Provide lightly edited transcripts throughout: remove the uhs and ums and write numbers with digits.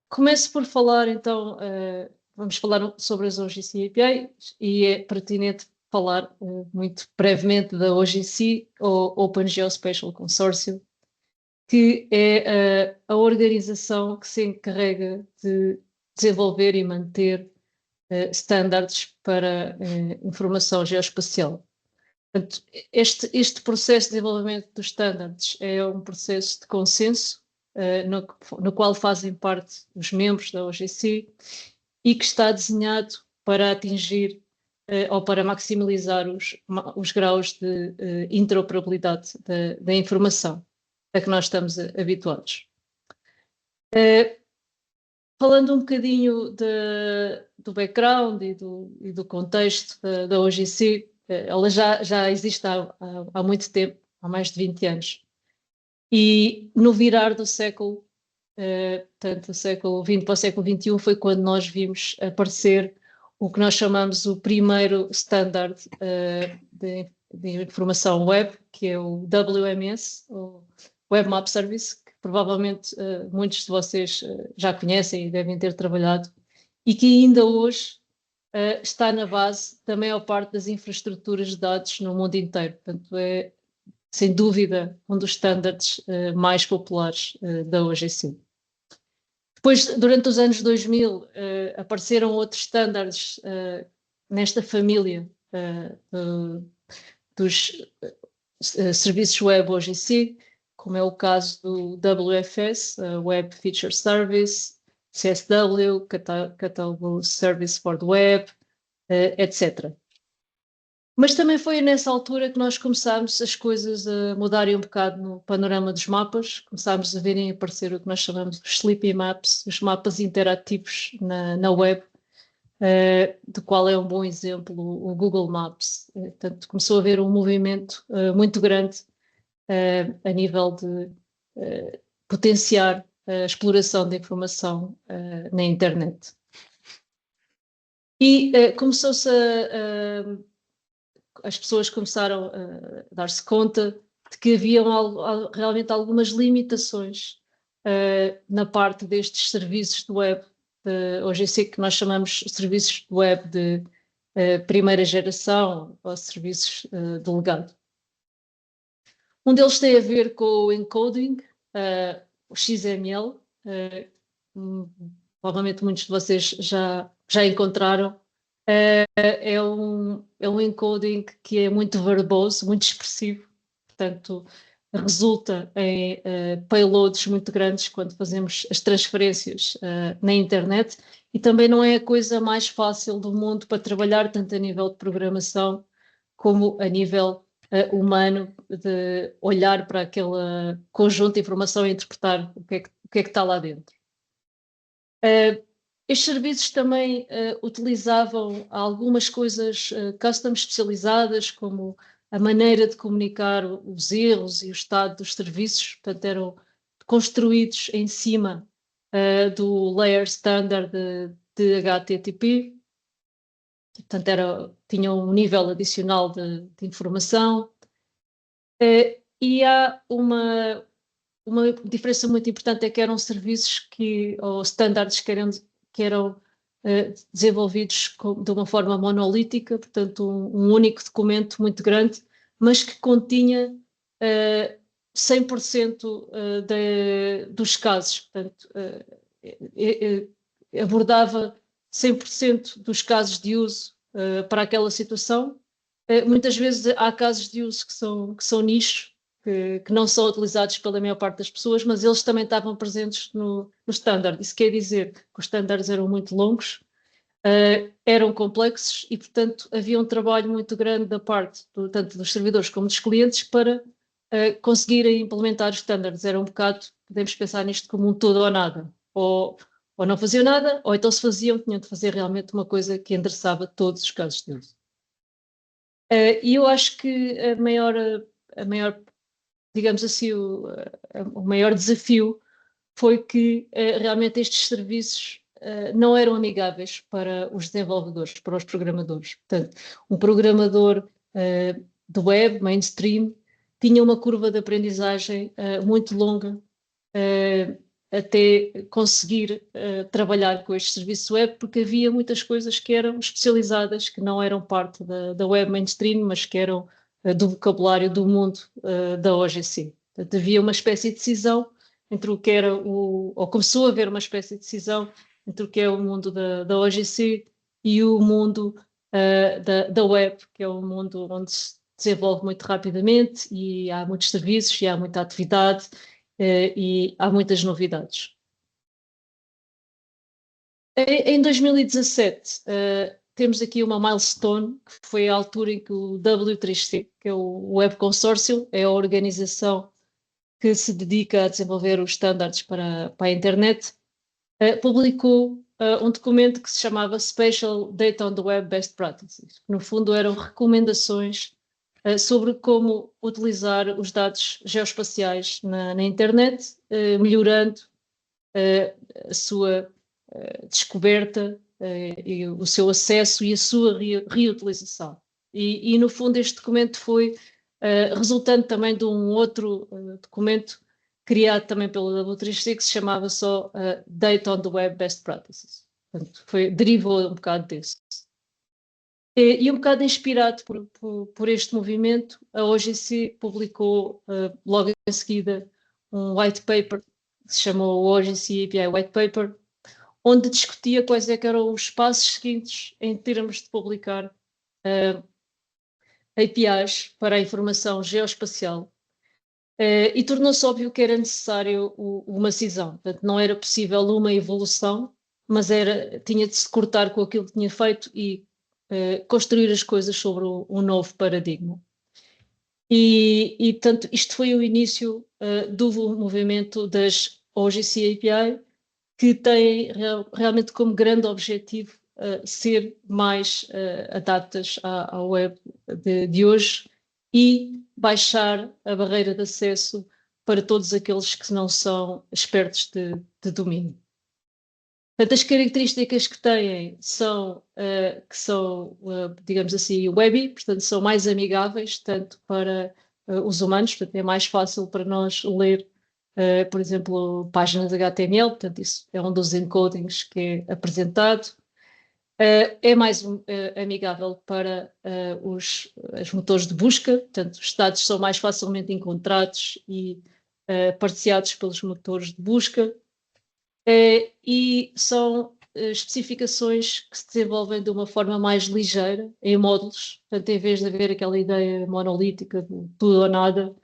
Começo por falar, então, vamos falar sobre as OGC APIs e é pertinente falar muito brevemente da OGC, ou Open Geospatial Consortium, que é a organização que se encarrega de desenvolver e manter standards para informação geoespacial. Portanto, este processo de desenvolvimento dos standards é um processo de consenso, no qual fazem parte os membros da OGC e que está desenhado para atingir ou para maximizar os graus de interoperabilidade da informação a que nós estamos habituados. Falando um bocadinho do background e do contexto da OGC, ela já existe há muito tempo, há mais de 20 anos. E no virar do século, portanto, do século XX para o século XXI, foi quando nós vimos aparecer o que nós chamamos o primeiro standard de informação web, que é o WMS, o Web Map Service, que provavelmente muitos de vocês já conhecem e devem ter trabalhado, e que ainda hoje está na base da maior parte das infraestruturas de dados no mundo inteiro. Portanto, é, sem dúvida, um dos standards mais populares da OGC. Depois, durante os anos 2000, apareceram outros standards nesta família dos serviços web OGC, como é o caso do WFS, Web Feature Service, CSW, Catalog Service for the Web, etc. Mas também foi nessa altura que nós começámos as coisas a mudarem um bocado no panorama dos mapas, começámos a verem aparecer o que nós chamamos de Sleepy Maps, os mapas interativos na web, do qual é um bom exemplo o Google Maps. Portanto, começou a haver um movimento muito grande a nível de potenciar a exploração de informação na internet. E começou-se as pessoas começaram a dar-se conta de que haviam realmente algumas limitações na parte destes serviços de web de OGC, que nós chamamos de serviços de web de primeira geração ou serviços de legado. Um deles tem a ver com o encoding, o XML, provavelmente muitos de vocês já encontraram. É um encoding que é muito verboso, muito expressivo, portanto resulta em payloads muito grandes quando fazemos as transferências na internet, e também não é a coisa mais fácil do mundo para trabalhar, tanto a nível de programação como a nível humano, de olhar para aquele conjunto de informação e interpretar o que é que está lá dentro. Estes serviços também utilizavam algumas coisas custom especializadas, como a maneira de comunicar os erros e o estado dos serviços, portanto eram construídos em cima do layer standard de HTTP, portanto tinham um nível adicional de informação. E há uma diferença muito importante, é que eram serviços ou standards que eram desenvolvidos de uma forma monolítica, portanto um único documento muito grande, mas que continha 100% dos casos, portanto abordava 100% dos casos de uso para aquela situação. Muitas vezes há casos de uso que são nichos, que não são utilizados pela maior parte das pessoas, mas eles também estavam presentes no standard. Isso quer dizer que os standards eram muito longos, eram complexos e, portanto, havia um trabalho muito grande da parte tanto dos servidores como dos clientes para conseguirem implementar os standards. Era um bocado, podemos pensar nisto como um tudo ou nada. Ou não faziam nada, ou então se faziam, tinham de fazer realmente uma coisa que endereçava todos os casos de uso. E eu acho que a maior digamos assim, o maior desafio foi que realmente estes serviços não eram amigáveis para os desenvolvedores, para os programadores. Portanto, um programador de web, mainstream, tinha uma curva de aprendizagem muito longa até conseguir trabalhar com este serviço web, porque havia muitas coisas que eram especializadas, que não eram parte da web mainstream, mas que eram do vocabulário do mundo da OGC. Portanto, havia uma espécie de cisão entre o que era ou começou a haver uma espécie de cisão entre o que é o mundo da OGC e o mundo da web, que é um mundo onde se desenvolve muito rapidamente e há muitos serviços e há muita atividade e há muitas novidades. Em 2017, temos aqui uma milestone, que foi a altura em que o W3C, que é o Web Consortium, é a organização que se dedica a desenvolver os standards para a internet, publicou um documento que se chamava Special Data on the Web Best Practices, que no fundo eram recomendações sobre como utilizar os dados geoespaciais na internet, melhorando a sua descoberta e o seu acesso e a sua reutilização. E no fundo este documento foi resultante também de um outro documento criado também pelo W3C que se chamava só Data on the Web Best Practices. Portanto, derivou um bocado desse. E um bocado inspirado por este movimento, a OGC publicou logo em seguida um white paper que se chamou o OGC API White Paper, onde discutia quais eram os passos seguintes em termos de publicar APIs para a informação geoespacial. E tornou-se óbvio que era necessário uma cisão. Portanto, não era possível uma evolução, mas tinha de se cortar com aquilo que tinha feito e construir as coisas sobre um novo paradigma. E, portanto, isto foi o início do movimento das OGC API, que tem realmente como grande objetivo ser mais adaptas à web de hoje e baixar a barreira de acesso para todos aqueles que não são expertos de domínio. Portanto, as características que têm são, digamos assim, webby, portanto, são mais amigáveis, tanto para os humanos, portanto, é mais fácil para nós ler, por exemplo, páginas HTML, portanto, isso é um dos encodings que é apresentado. É mais amigável para os motores de busca, portanto, os dados são mais facilmente encontrados e partilhados pelos motores de busca. E são especificações que se desenvolvem de uma forma mais ligeira, em módulos, portanto, em vez de haver aquela ideia monolítica de tudo ou nada,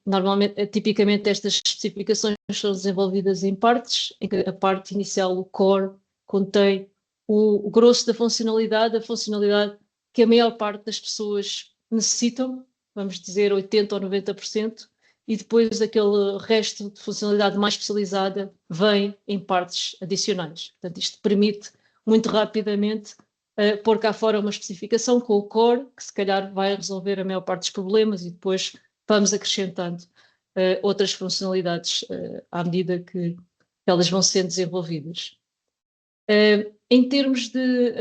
normalmente, tipicamente estas especificações são desenvolvidas em partes, em que a parte inicial, o core, contém o grosso da funcionalidade, a funcionalidade que a maior parte das pessoas necessitam, vamos dizer 80% ou 90%, e depois aquele resto de funcionalidade mais especializada vem em partes adicionais. Portanto, isto permite muito rapidamente pôr cá fora uma especificação com o core, que se calhar vai resolver a maior parte dos problemas e depois vamos acrescentando outras funcionalidades à medida que elas vão sendo desenvolvidas. Em termos de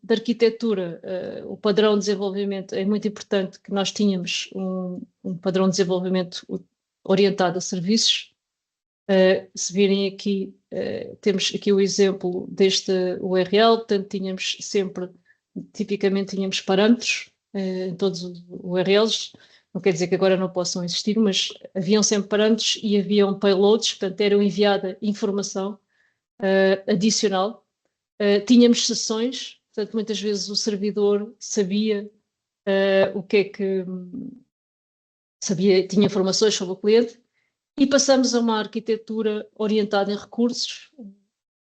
arquitetura, o padrão de desenvolvimento é muito importante que nós tínhamos um padrão de desenvolvimento orientado a serviços. Se virem aqui, temos aqui o exemplo deste URL, portanto tipicamente tínhamos parâmetros em todos os URLs, não quer dizer que agora não possam existir, mas haviam sempre parâmetros e haviam payloads, portanto era enviada informação adicional. Tínhamos sessões, portanto, muitas vezes o servidor sabia o que é que tinha informações sobre o cliente, e passamos a uma arquitetura orientada em recursos,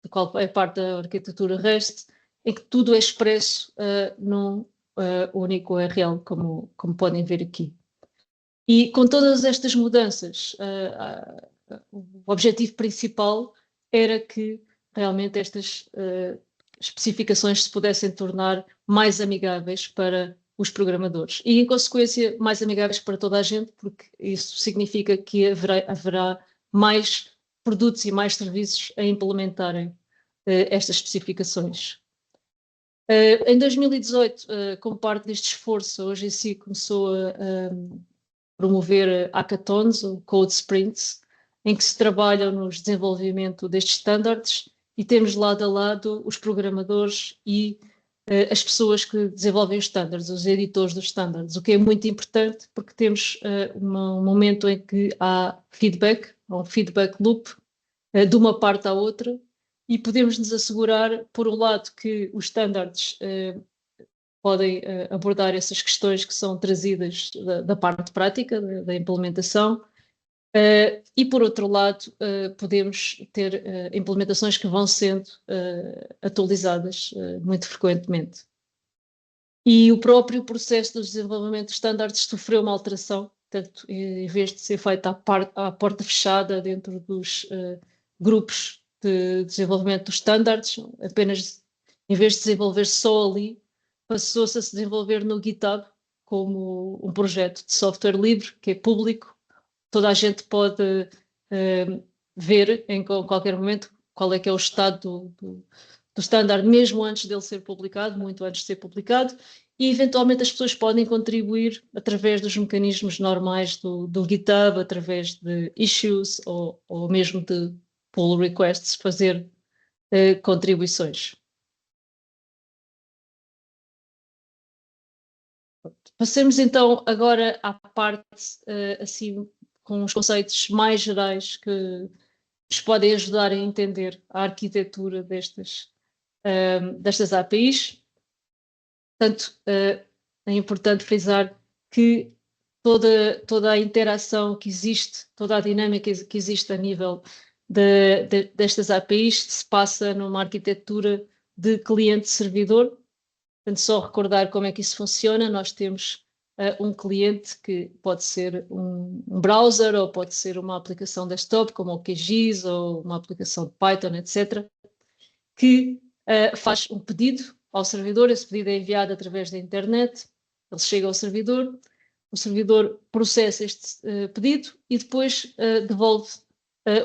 de qual é parte da arquitetura REST, em que tudo é expresso num único URL, como podem ver aqui. E com todas estas mudanças, o objetivo principal era que realmente estas especificações se pudessem tornar mais amigáveis para os programadores e, em consequência, mais amigáveis para toda a gente, porque isso significa que haverá mais produtos e mais serviços a implementarem estas especificações. Em 2018, como parte deste esforço, a OGC começou a promover hackathons ou code sprints, em que se trabalham no desenvolvimento destes standards e temos lado a lado os programadores e as pessoas que desenvolvem os standards, os editores dos standards, o que é muito importante porque temos um momento em que há um feedback loop de uma parte à outra e podemos nos assegurar, por um lado, que os standards podem abordar essas questões que são trazidas da parte prática, da implementação, e por outro lado, podemos ter implementações que vão sendo atualizadas muito frequentemente. E o próprio processo do desenvolvimento de standards sofreu uma alteração, portanto, em vez de ser feito à porta fechada dentro dos grupos de desenvolvimento dos standards, apenas em vez de desenvolver só ali, passou-se a se desenvolver no GitHub como um projeto de software livre, que é público. Toda a gente pode ver em qualquer momento qual é que é o estado do standard, mesmo antes dele ser publicado, muito antes de ser publicado, e eventualmente as pessoas podem contribuir através dos mecanismos normais do GitHub, através de issues ou mesmo de pull requests, fazer contribuições. Passemos então agora à parte assim com os conceitos mais gerais que nos podem ajudar a entender a arquitetura destas APIs. Portanto, é importante frisar que toda a interação que existe, toda a dinâmica que existe a nível destas APIs se passa numa arquitetura de cliente-servidor. Portanto, só recordar como é que isso funciona, nós temos um cliente que pode ser um browser ou pode ser uma aplicação desktop, como o QGIS ou uma aplicação de Python, etc., que faz um pedido ao servidor, esse pedido é enviado através da internet, ele chega ao servidor, o servidor processa este pedido e depois devolve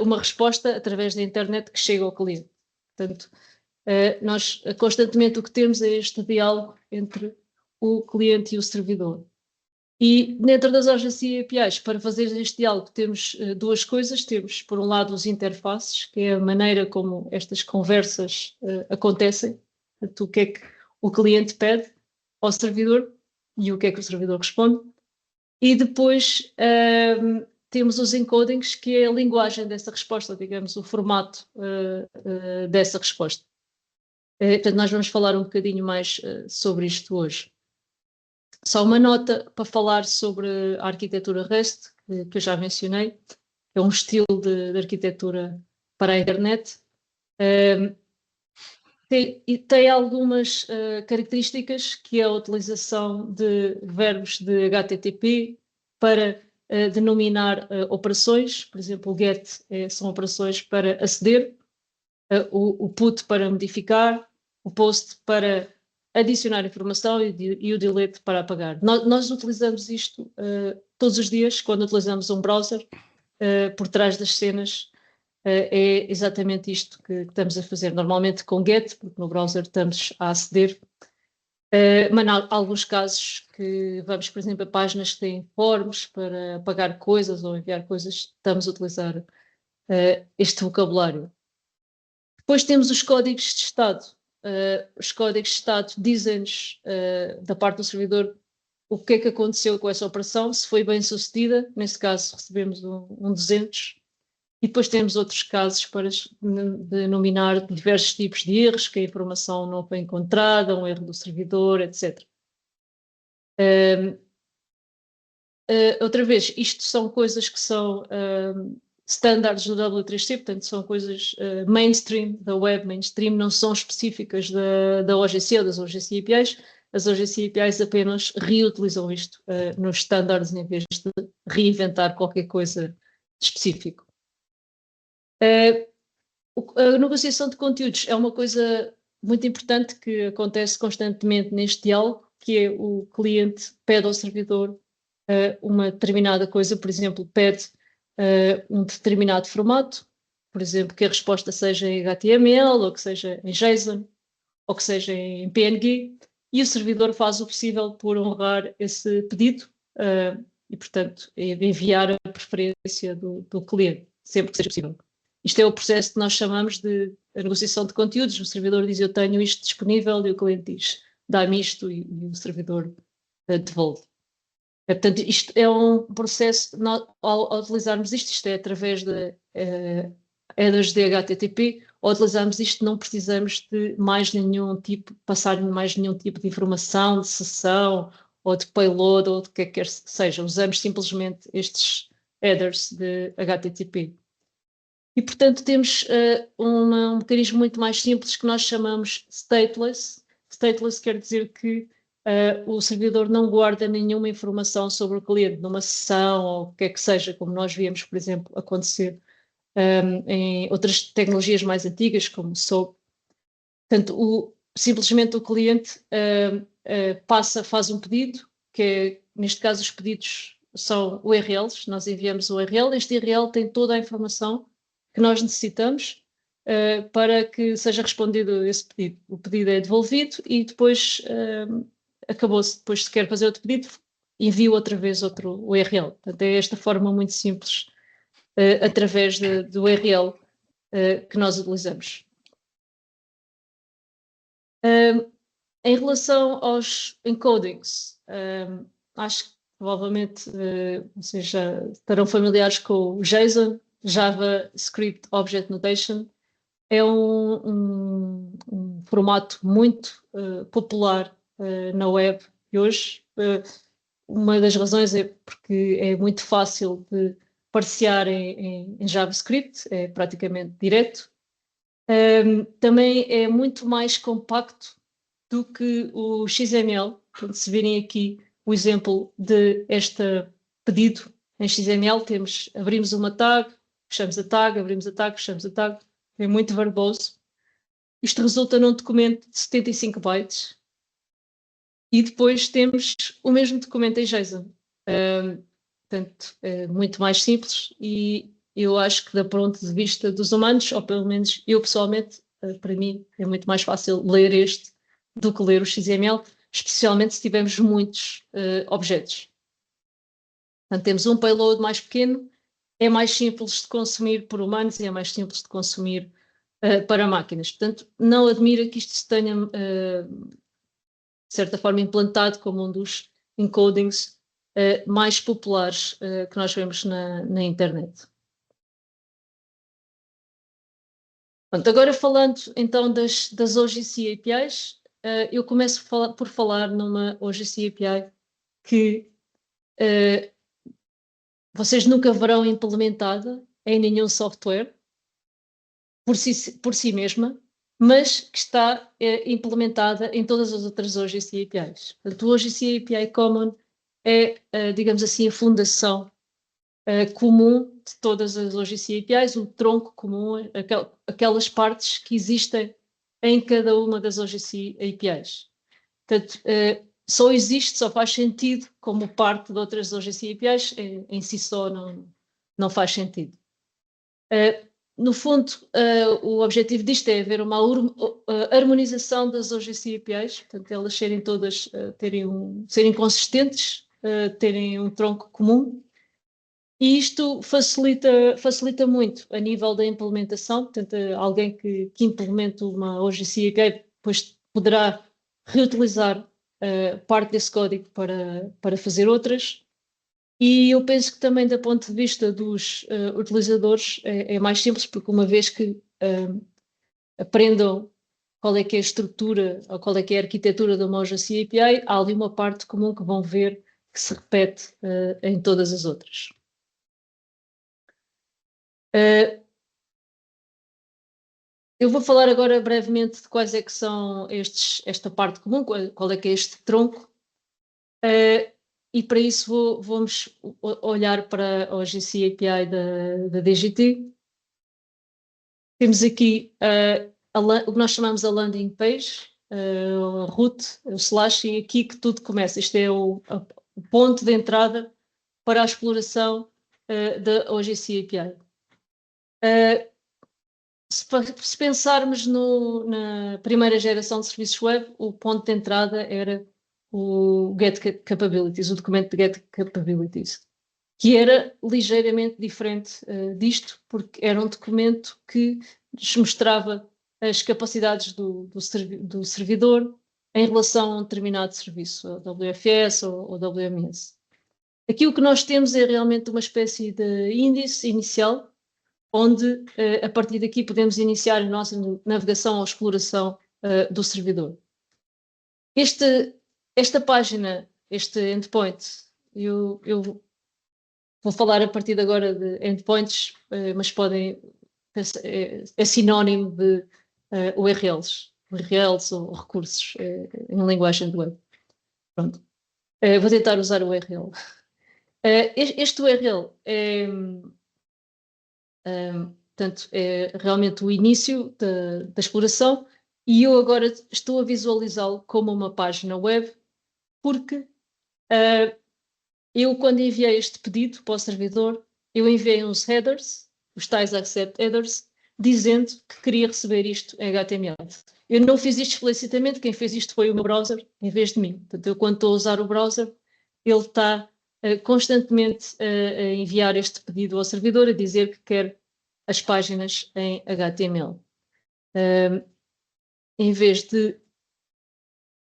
uma resposta através da internet que chega ao cliente. Portanto, nós constantemente o que temos é este diálogo entre o cliente e o servidor. E dentro das OGC APIs, para fazer este diálogo, temos duas coisas. Temos, por um lado, os interfaces, que é a maneira como estas conversas acontecem. Portanto, o que é que o cliente pede ao servidor e o que é que o servidor responde. E depois temos os encodings, que é a linguagem dessa resposta, digamos, o formato dessa resposta. Portanto, nós vamos falar um bocadinho mais sobre isto hoje. Só uma nota para falar sobre a arquitetura REST, que eu já mencionei, é um estilo de arquitetura para a internet. Tem algumas características, que é a utilização de verbos de HTTP para denominar operações. Por exemplo, o GET são operações para aceder, o PUT para modificar, o POST para adicionar informação e o delete para apagar. Nós utilizamos isto todos os dias quando utilizamos um browser. Por trás das cenas é exatamente isto que estamos a fazer, normalmente com GET, porque no browser estamos a aceder, mas há alguns casos que vamos, por exemplo, a páginas que têm forms para apagar coisas ou enviar coisas, estamos a utilizar este vocabulário. Depois temos os códigos de estado. Os códigos de estado dizem-nos, da parte do servidor, o que é que aconteceu com essa operação, se foi bem sucedida. Nesse caso recebemos um 200. E depois temos outros casos para denominar diversos tipos de erros, que a informação não foi encontrada, um erro do servidor, etc. Outra vez, isto são coisas que são standards do W3C, portanto são coisas mainstream, da web mainstream, não são específicas da OGC ou das OGC APIs. As OGC APIs apenas reutilizam isto nos standards em vez de reinventar qualquer coisa específico. A negociação de conteúdos é uma coisa muito importante que acontece constantemente neste diálogo, que é o cliente pede ao servidor uma determinada coisa, por exemplo, pede um determinado formato, por exemplo, que a resposta seja em HTML, ou que seja em JSON, ou que seja em PNG, e o servidor faz o possível por honrar esse pedido e, portanto, enviar a preferência do cliente. sempre que seja possível. Isto é o processo que nós chamamos de a negociação de conteúdos. O servidor diz, eu tenho isto disponível, e o cliente diz, dá-me isto, e o servidor devolve. Portanto, isto é um processo, ao utilizarmos isto é através de headers de HTTP, ao utilizarmos isto não precisamos de mais nenhum tipo, passar mais nenhum tipo de informação, de sessão, ou de payload, ou de que quer que seja. Usamos simplesmente estes headers de HTTP. E, portanto, temos um mecanismo muito mais simples que nós chamamos stateless. Stateless quer dizer que o servidor não guarda nenhuma informação sobre o cliente numa sessão ou o que é que seja, como nós víamos, por exemplo, acontecer em outras tecnologias mais antigas, como o SOAP. Portanto, simplesmente o cliente faz um pedido, que é, neste caso os pedidos são URLs, nós enviamos o URL, este URL tem toda a informação que nós necessitamos para que seja respondido esse pedido. O pedido é devolvido e depois acabou-se. Depois, se quer fazer outro pedido, envia outra vez outro URL. Portanto, é esta forma muito simples, através do URL que nós utilizamos. Em relação aos encodings, acho que provavelmente vocês já estarão familiares com o JSON, JavaScript Object Notation. É um formato muito popular na web de hoje. Uma das razões é porque é muito fácil de parsear em JavaScript, é praticamente direto. Também é muito mais compacto do que o XML. Portanto, se virem aqui o exemplo de este pedido em XML, abrimos uma tag, fechamos a tag, abrimos a tag, fechamos a tag. É muito verboso. Isto resulta num documento de 75 bytes e depois temos o mesmo documento em JSON. Portanto, é muito mais simples e eu acho que, do ponto de vista dos humanos, ou pelo menos eu pessoalmente, para mim, é muito mais fácil ler este do que ler o XML, especialmente se tivermos muitos objetos. Portanto, temos um payload mais pequeno, é mais simples de consumir por humanos e é mais simples de consumir para máquinas. Portanto, não admira que isto se tenha, de certa forma, implantado como um dos encodings mais populares que nós vemos na internet. Pronto, agora falando então das OGC APIs, eu começo por falar numa OGC API que vocês nunca verão implementada em nenhum software por si mesma, mas que está implementada em todas as outras OGC APIs. Portanto, o OGC API Common é, digamos assim, a fundação comum de todas as OGC APIs, o tronco comum, aquelas partes que existem em cada uma das OGC APIs. Portanto, só existe, só faz sentido como parte de outras OGC APIs, em si só não faz sentido. No fundo, o objetivo disto é haver uma harmonização das OGC APIs, portanto, elas serem todas, serem consistentes, terem um tronco comum, e isto facilita muito a nível da implementação. Portanto, alguém que implemente uma OGC API depois poderá reutilizar parte desse código para fazer outras. E eu penso que também, do ponto de vista dos utilizadores, é mais simples, porque uma vez que aprendam qual é que é a estrutura ou qual é que é a arquitetura de uma OGC API, há ali uma parte comum que vão ver que se repete em todas as outras. Eu vou falar agora brevemente de quais é que são esta parte comum, qual é que é este tronco, e para isso vamos olhar para a OGC API da DGT. Temos aqui o que nós chamamos a landing page, o root, o slash, e aqui que tudo começa. Isto é o ponto de entrada para a exploração da OGC API. Se pensarmos na primeira geração de serviços web, o ponto de entrada era o Get Capabilities, o documento de Get Capabilities. que era ligeiramente diferente disto, porque era um documento que nos mostrava as capacidades do servidor em relação a um determinado serviço, ou WFS ou WMS. Aqui o que nós temos é realmente uma espécie de índice inicial, onde a partir daqui podemos iniciar a nossa navegação ou exploração do servidor. Esta página, este endpoint, eu vou falar a partir de agora de endpoints, mas podem é sinónimo de URLs ou recursos em linguagem do web. Pronto. Vou tentar usar o URL. Este URL portanto, é realmente o início da exploração e eu agora estou a visualizá-lo como uma página web porque eu, quando enviei este pedido para o servidor, eu enviei uns headers, os tais accept headers, dizendo que queria receber isto em HTML. Eu não fiz isto explicitamente, quem fez isto foi o meu browser, em vez de mim. Portanto, eu, quando estou a usar o browser, ele está constantemente a enviar este pedido ao servidor, a dizer que quer as páginas em HTML. Em vez de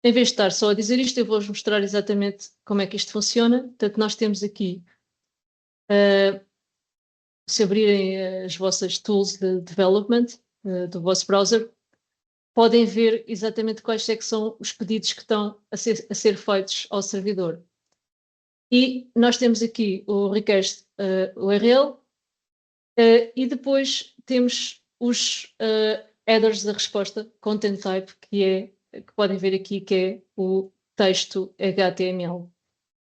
estar só a dizer isto, eu vou-vos mostrar exatamente como é que isto funciona. Portanto, nós temos aqui, se abrirem as vossas tools de development do vosso browser, podem ver exatamente quais é que são os pedidos que estão a ser feitos ao servidor. E nós temos aqui o request URL e depois temos os headers da resposta, content type, que podem ver aqui, que é o texto HTML.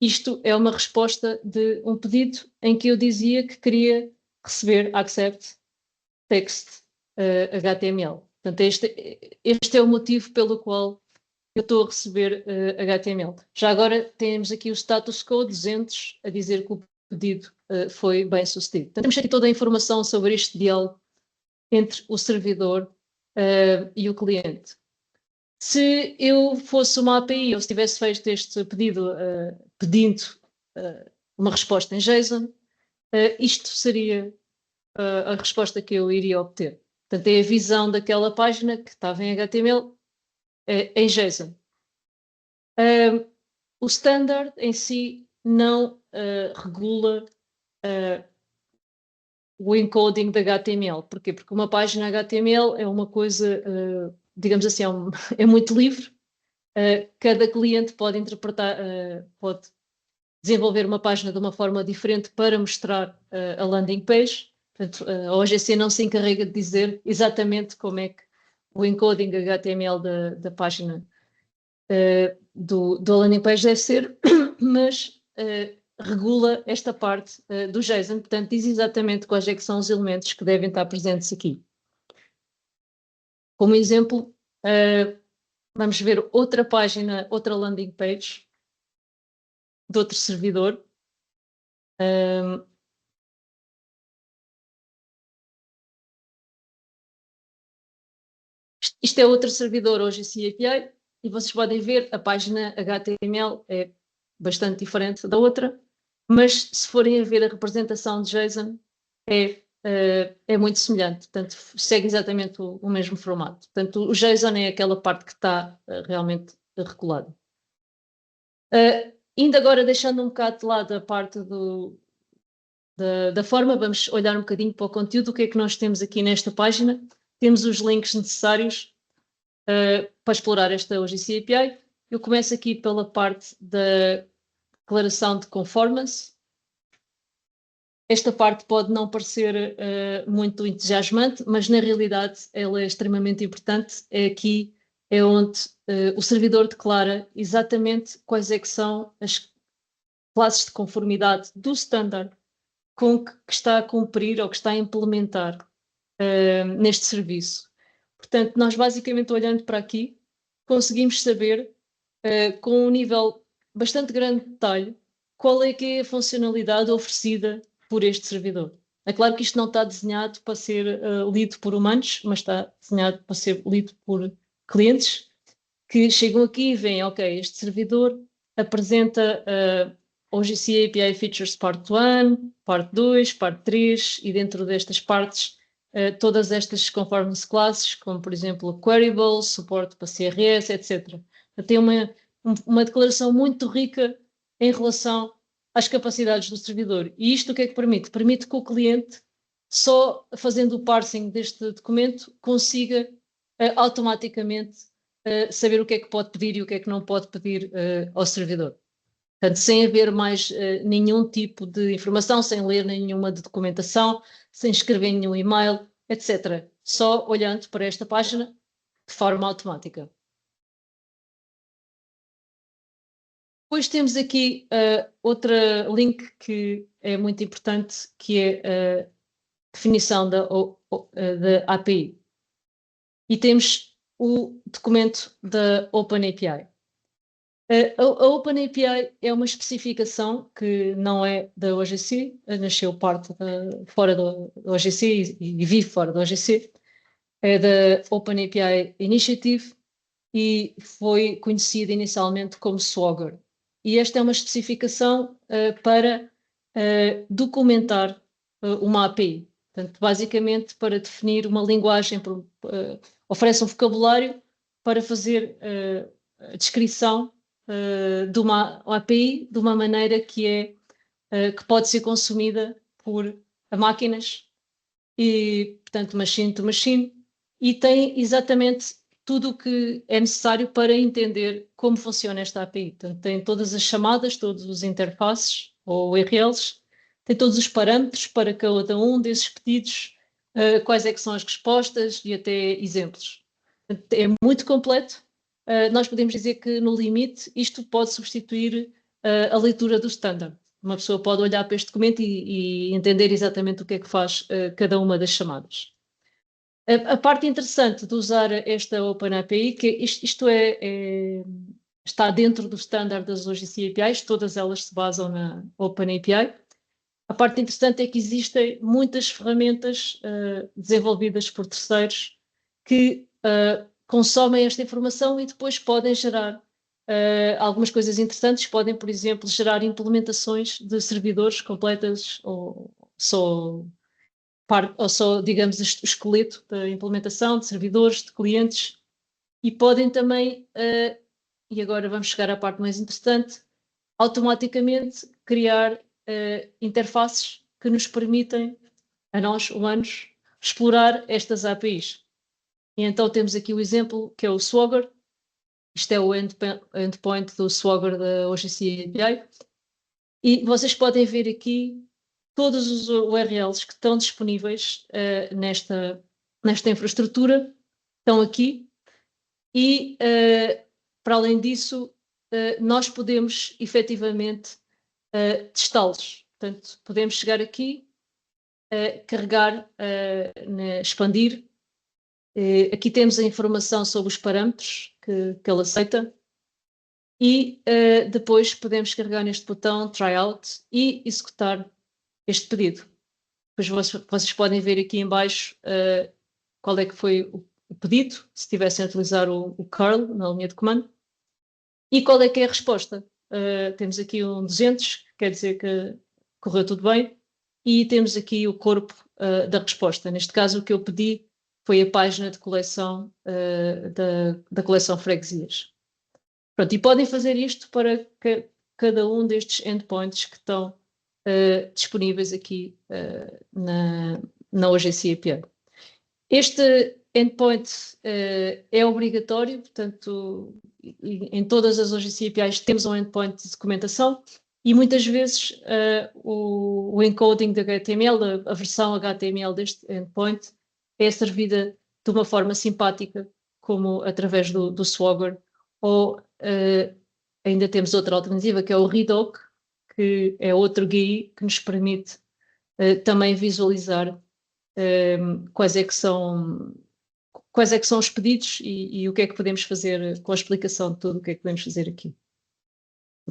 Isto é uma resposta de um pedido em que eu dizia que queria receber accept text HTML. Portanto, este é o motivo pelo qual eu estou a receber HTML. Já agora temos aqui o status code 200 a dizer que o pedido foi bem sucedido. Portanto, temos aqui toda a informação sobre este diálogo entre o servidor e o cliente. Se eu fosse uma API ou se tivesse feito este pedido pedindo uma resposta em JSON, isto seria a resposta que eu iria obter. Portanto, é a visão daquela página que estava em HTML em JSON. O standard em si não regula o encoding de HTML. Porquê? Porque uma página HTML é uma coisa, digamos assim, é muito livre. Cada cliente pode interpretar, pode desenvolver uma página de uma forma diferente para mostrar a landing page. Portanto, a OGC não se encarrega de dizer exatamente como é que o encoding HTML da página do landing page deve ser, mas regula esta parte do JSON, portanto diz exatamente quais é que são os elementos que devem estar presentes aqui. Como exemplo, vamos ver outra página, outra landing page de outro servidor. Isto é outro servidor hoje API e vocês podem ver a página HTML é bastante diferente da outra, mas se forem a ver a representação de JSON é muito semelhante, portanto segue exatamente o mesmo formato. Portanto, o JSON é aquela parte que está realmente regulada. Ainda agora, deixando um bocado de lado a parte da forma, vamos olhar um bocadinho para o conteúdo. O que é que nós temos aqui nesta página? Temos os links necessários para explorar esta OGC API. Eu começo aqui pela parte da declaração de conformance. Esta parte pode não parecer muito entusiasmante, mas na realidade ela é extremamente importante. Aqui é onde o servidor declara exatamente quais é que são as classes de conformidade do standard com que está a cumprir ou que está a implementar neste serviço. Portanto, nós basicamente olhando para aqui, conseguimos saber com um nível bastante grande de detalhe qual é que é a funcionalidade oferecida por este servidor. É claro que isto não está desenhado para ser lido por humanos, mas está desenhado para ser lido por clientes que chegam aqui e veem, ok, este servidor apresenta OGC API Features Part 1, Part 2, Part 3, e dentro destas partes, todas estas conformance classes, como por exemplo Queryable, suporte para CRS, etc. Tem uma declaração muito rica em relação às capacidades do servidor. E isto o que é que permite? Permite que o cliente, só fazendo o parsing deste documento, consiga automaticamente saber o que é que pode pedir e o que é que não pode pedir ao servidor. Portanto, sem haver mais nenhum tipo de informação, sem ler nenhuma de documentação, sem escrever nenhum e-mail, etc. Só olhando para esta página de forma automática. Depois temos aqui outra link que é muito importante, que é a definição da API. E temos o documento da OpenAPI. A OpenAPI é uma especificação que não é da OGC, nasceu fora da OGC e vive fora da OGC. É da OpenAPI Initiative e foi conhecida inicialmente como Swagger. E esta é uma especificação para documentar uma API. Portanto, basicamente para definir uma linguagem, oferece um vocabulário para fazer a descrição de uma API de uma maneira que pode ser consumida por máquinas e, portanto, machine to machine, e tem exatamente tudo o que é necessário para entender como funciona esta API. Portanto, tem todas as chamadas, todos os interfaces ou URLs, tem todos os parâmetros para cada um desses pedidos, quais é que são as respostas e até exemplos. Portanto, é muito completo. Nós podemos dizer que, no limite, isto pode substituir a leitura do standard. Uma pessoa pode olhar para este documento e entender exatamente o que é que faz cada uma das chamadas. A parte interessante de usar esta OpenAPI, que isto está dentro do standard das OGC APIs, todas elas se basam na OpenAPI. A parte interessante é que existem muitas ferramentas desenvolvidas por terceiros que consomem esta informação e depois podem gerar algumas coisas interessantes. Podem, por exemplo, gerar implementações de servidores completas ou só, digamos, o esqueleto da implementação de servidores, de clientes, e podem também, e agora vamos chegar à parte mais interessante, automaticamente criar interfaces que nos permitem, a nós, humanos, explorar estas APIs. E então temos aqui o exemplo, que é o Swagger. Isto é o endpoint do Swagger da OGC API. E vocês podem ver aqui todos os URLs que estão disponíveis nesta infraestrutura, estão aqui. E, para além disso, nós podemos efetivamente testá-los. Portanto, podemos chegar aqui, carregar, expandir. Aqui temos a informação sobre os parâmetros que ele aceita. E depois podemos carregar neste botão Tryout e executar este pedido. Depois vocês podem ver aqui em baixo qual é que foi o pedido, se estivessem a utilizar o curl na linha de comando, e qual é que é a resposta. Temos aqui um 200, que quer dizer que correu tudo bem, e temos aqui o corpo da resposta. Neste caso, o que eu pedi foi a página de coleção da coleção Freguesias. Pronto, e podem fazer isto para cada um destes endpoints que estão disponíveis aqui na OGC API. Este endpoint é obrigatório, portanto, em todas as OGC APIs temos um endpoint de documentação e muitas vezes o encoding de HTML, a versão HTML deste endpoint, é servida de uma forma simpática, como através do Swagger, ou ainda temos outra alternativa, que é o Redoc, que é outro GUI que nos permite também visualizar quais é que são os pedidos e o que é que podemos fazer com a explicação de tudo o que é que podemos fazer aqui.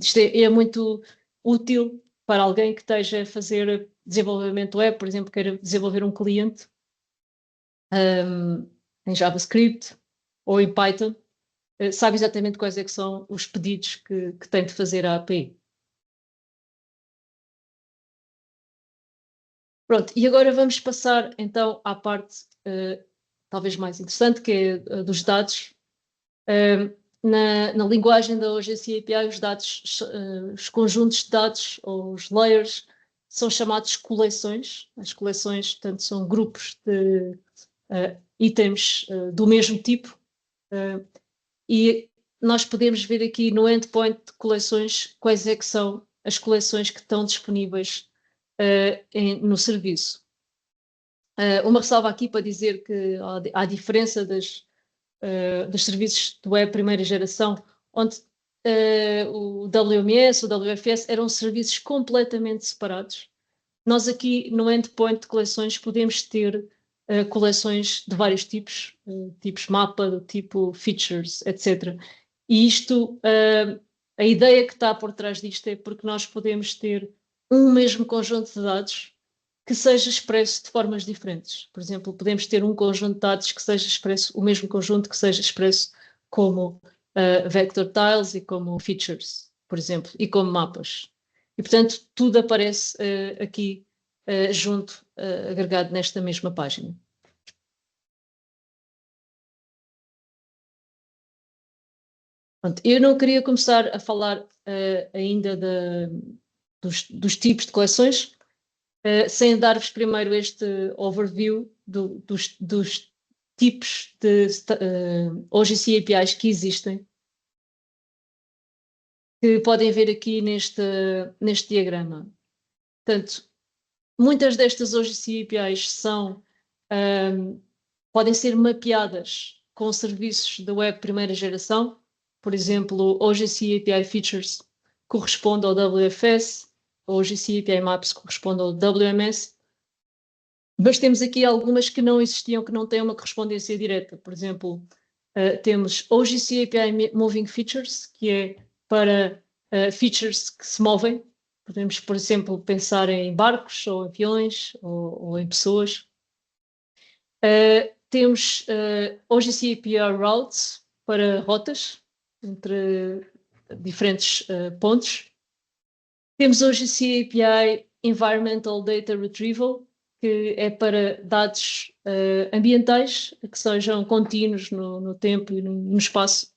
Isto é muito útil para alguém que esteja a fazer desenvolvimento web, por exemplo, queira desenvolver um cliente em JavaScript ou em Python, sabe exatamente quais é que são os pedidos que tem de fazer à API. Pronto, e agora vamos passar então à parte talvez mais interessante, que é dos dados. Na linguagem da OGC API, os dados, os conjuntos de dados, ou os layers, são chamados coleções. As coleções, portanto, são grupos de itens do mesmo tipo. E nós podemos ver aqui no endpoint de coleções quais é que são as coleções que estão disponíveis no serviço. Uma ressalva aqui para dizer que há diferença dos serviços de web primeira geração, onde o WMS, o WFS eram serviços completamente separados. Nós aqui no endpoint de coleções podemos ter coleções de vários tipos, tipos mapa, do tipo features, etc. E isto, a ideia que está por trás disto é porque nós podemos ter um mesmo conjunto de dados que seja expresso de formas diferentes. Por exemplo, podemos ter um conjunto de dados que seja expresso, o mesmo conjunto que seja expresso como vector tiles e como features, por exemplo, e como mapas. E, portanto, tudo aparece aqui junto, agregado nesta mesma página. Pronto, eu não queria começar a falar ainda dos tipos de coleções, sem dar-vos primeiro este overview dos tipos de OGC APIs que existem, que podem ver aqui neste diagrama. Portanto, muitas destas OGC APIs podem ser mapeadas com serviços da web primeira geração. Por exemplo, OGC API Features corresponde ao WFS, OGC API Maps corresponde ao WMS, mas temos aqui algumas que não existiam, que não têm uma correspondência direta. Por exemplo, temos OGC API Moving Features, que é para features que se movem. Podemos, por exemplo, pensar em barcos, ou aviões, ou em pessoas. Temos OGC API Routes para rotas entre diferentes pontos. Temos OGC API Environmental Data Retrieval, que é para dados ambientais que sejam contínuos no tempo e no espaço.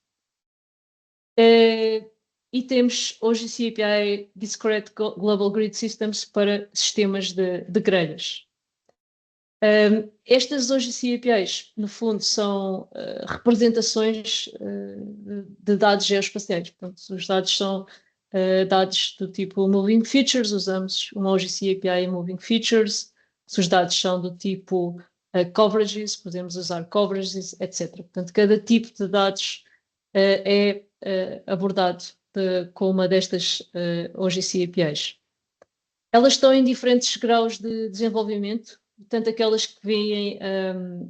E temos OGC API Discrete Global Grid Systems para sistemas de grelhas. Estas OGC APIs, no fundo, são representações de dados geoespaciais. Portanto, os dados são dados do tipo Moving Features, usamos uma OGC API Moving Features. Se os dados são do tipo Coverages, podemos usar Coverages, etc. Portanto, cada tipo de dados é abordado com uma destas OGC APIs. Elas estão em diferentes graus de desenvolvimento. Portanto, aquelas que veem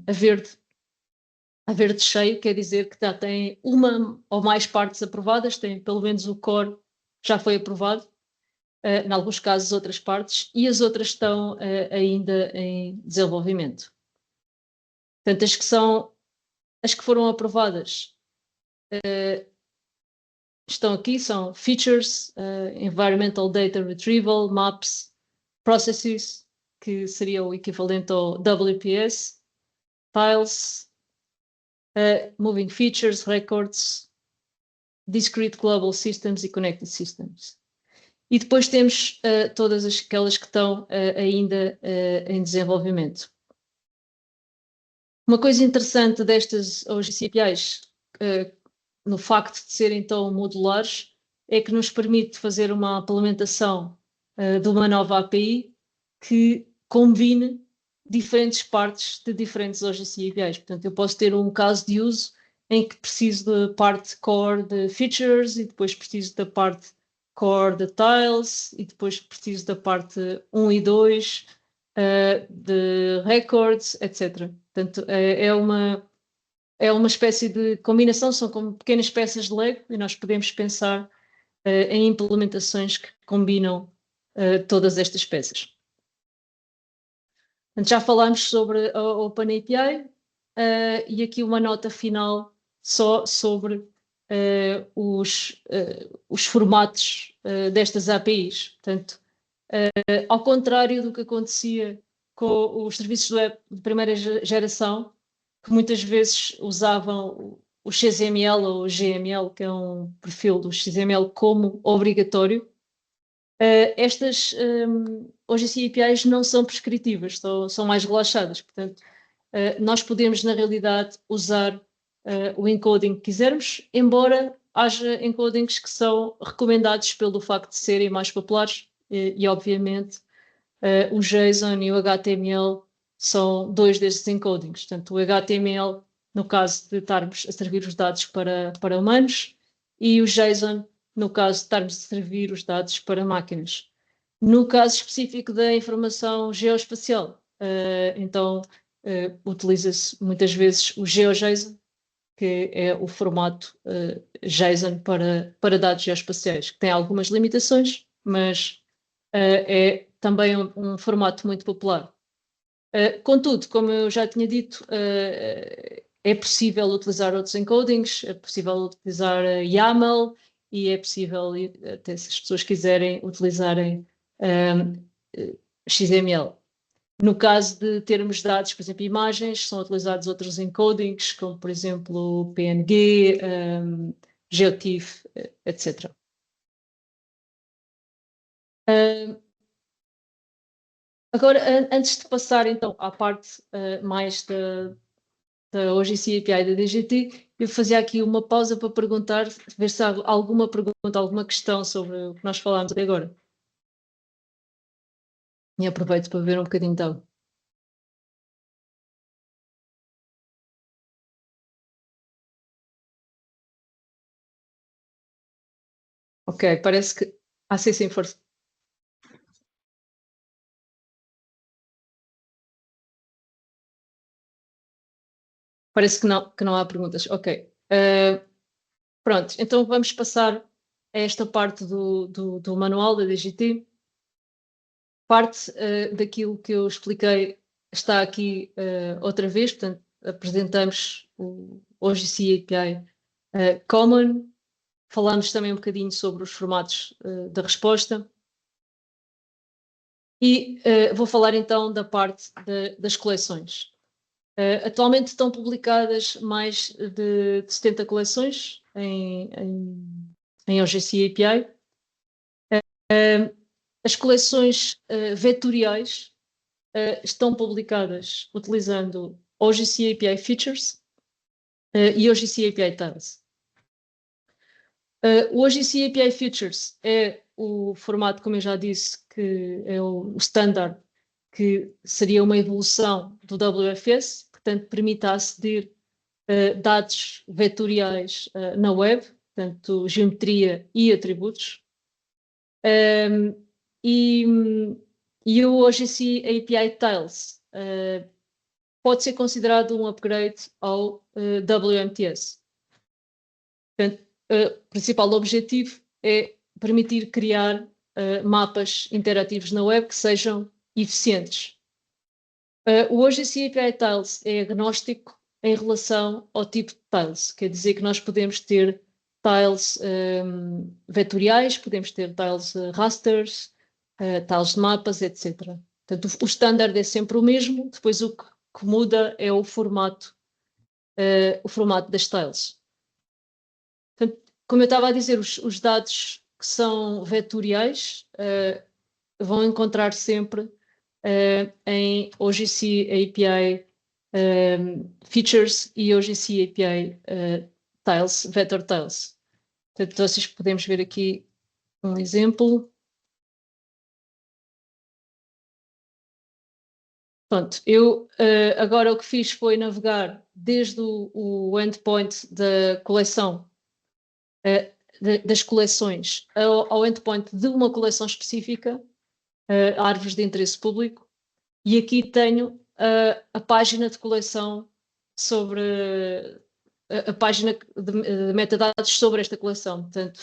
a verde cheio, quer dizer que já têm uma ou mais partes aprovadas, tem pelo menos o core já foi aprovado, em alguns casos outras partes, e as outras estão ainda em desenvolvimento. Portanto, as que foram aprovadas estão aqui, são Features, Environmental Data Retrieval, Maps, Processes, que seria o equivalente ao WPS, Tiles, Moving Features, Records, Discrete Global Systems e Connected Systems. E depois temos todas aquelas que estão ainda em desenvolvimento. Uma coisa interessante destas OGC APIs, no facto de serem tão modulares, é que nos permite fazer uma implementação de uma nova API que combine diferentes partes de diferentes OGC APIs. Portanto, eu posso ter um caso de uso em que preciso da parte core de features e depois preciso da parte core de tiles e depois preciso da parte 1 e 2 de records, etc. Portanto, é uma espécie de combinação, são como pequenas peças de Lego e nós podemos pensar em implementações que combinam todas estas peças. Portanto, já falámos sobre a OpenAPI e aqui uma nota final só sobre os formatos destas APIs. Portanto, ao contrário do que acontecia com os serviços web de primeira geração, que muitas vezes usavam o XML ou o GML, que é um perfil do XML, como obrigatório. Estas OGC APIs não são prescritivas, são mais relaxadas. Portanto, nós podemos, na realidade, usar o encoding que quisermos, embora haja encodings que são recomendados pelo facto de serem mais populares e obviamente, o JSON e o HTML são dois destes encodings. Portanto, o HTML, no caso de estarmos a servir os dados para humanos, e o JSON, no caso de estarmos a servir os dados para máquinas. No caso específico da informação geoespacial, então utiliza-se muitas vezes o GeoJSON, que é o formato JSON para dados geoespaciais, que tem algumas limitações, mas é também um formato muito popular. Contudo, como eu já tinha dito, é possível utilizar outros encodings, é possível utilizar YAML e é possível, até se as pessoas quiserem, utilizarem XML. No caso de termos dados, por exemplo, imagens, são utilizados outros encodings, como por exemplo PNG, GeoTIFF, etc. Agora, antes de passar então à parte mais da OGC API da DGT, eu fazia aqui uma pausa para perguntar, ver se há alguma pergunta, alguma questão sobre o que nós falámos até agora. E aproveito para ver um bocadinho então. Ok, parece que... Ah, sim, força. Parece que não há perguntas. Ok. Pronto, então vamos passar a esta parte do manual da DGT. Parte daquilo que eu expliquei está aqui outra vez, portanto, apresentamos o OGC API Common, falamos também um bocadinho sobre os formatos da resposta e vou falar então da parte das coleções. Atualmente estão publicadas mais de 70 coleções em OGC API. As coleções vetoriais estão publicadas utilizando OGC API Features e OGC API Tiles. O OGC API Features é o formato, como eu já disse, que é o standard, que seria uma evolução do WFS, portanto, permite aceder dados vetoriais na web, portanto, geometria e atributos. E o OGC API Tiles pode ser considerado um upgrade ao WMTS. Portanto, o principal objetivo é permitir criar mapas interativos na web que sejam eficientes. O OGC API Tiles é agnóstico em relação ao tipo de tiles, quer dizer que nós podemos ter tiles vetoriais, podemos ter tiles rasters, tiles de mapas, etc. Portanto, o standard é sempre o mesmo, depois o que muda é o formato das tiles. Portanto, como eu estava a dizer, os dados que são vetoriais vão encontrar sempre em OGC API Features e OGC API Tiles, Vector Tiles. Portanto, vocês podemos ver aqui um exemplo. Pronto, eu agora o que fiz foi navegar desde o endpoint da coleção, das coleções, ao endpoint de uma coleção específica, árvores de interesse público, e aqui tenho a página de coleção sobre a página de metadados sobre esta coleção. Portanto,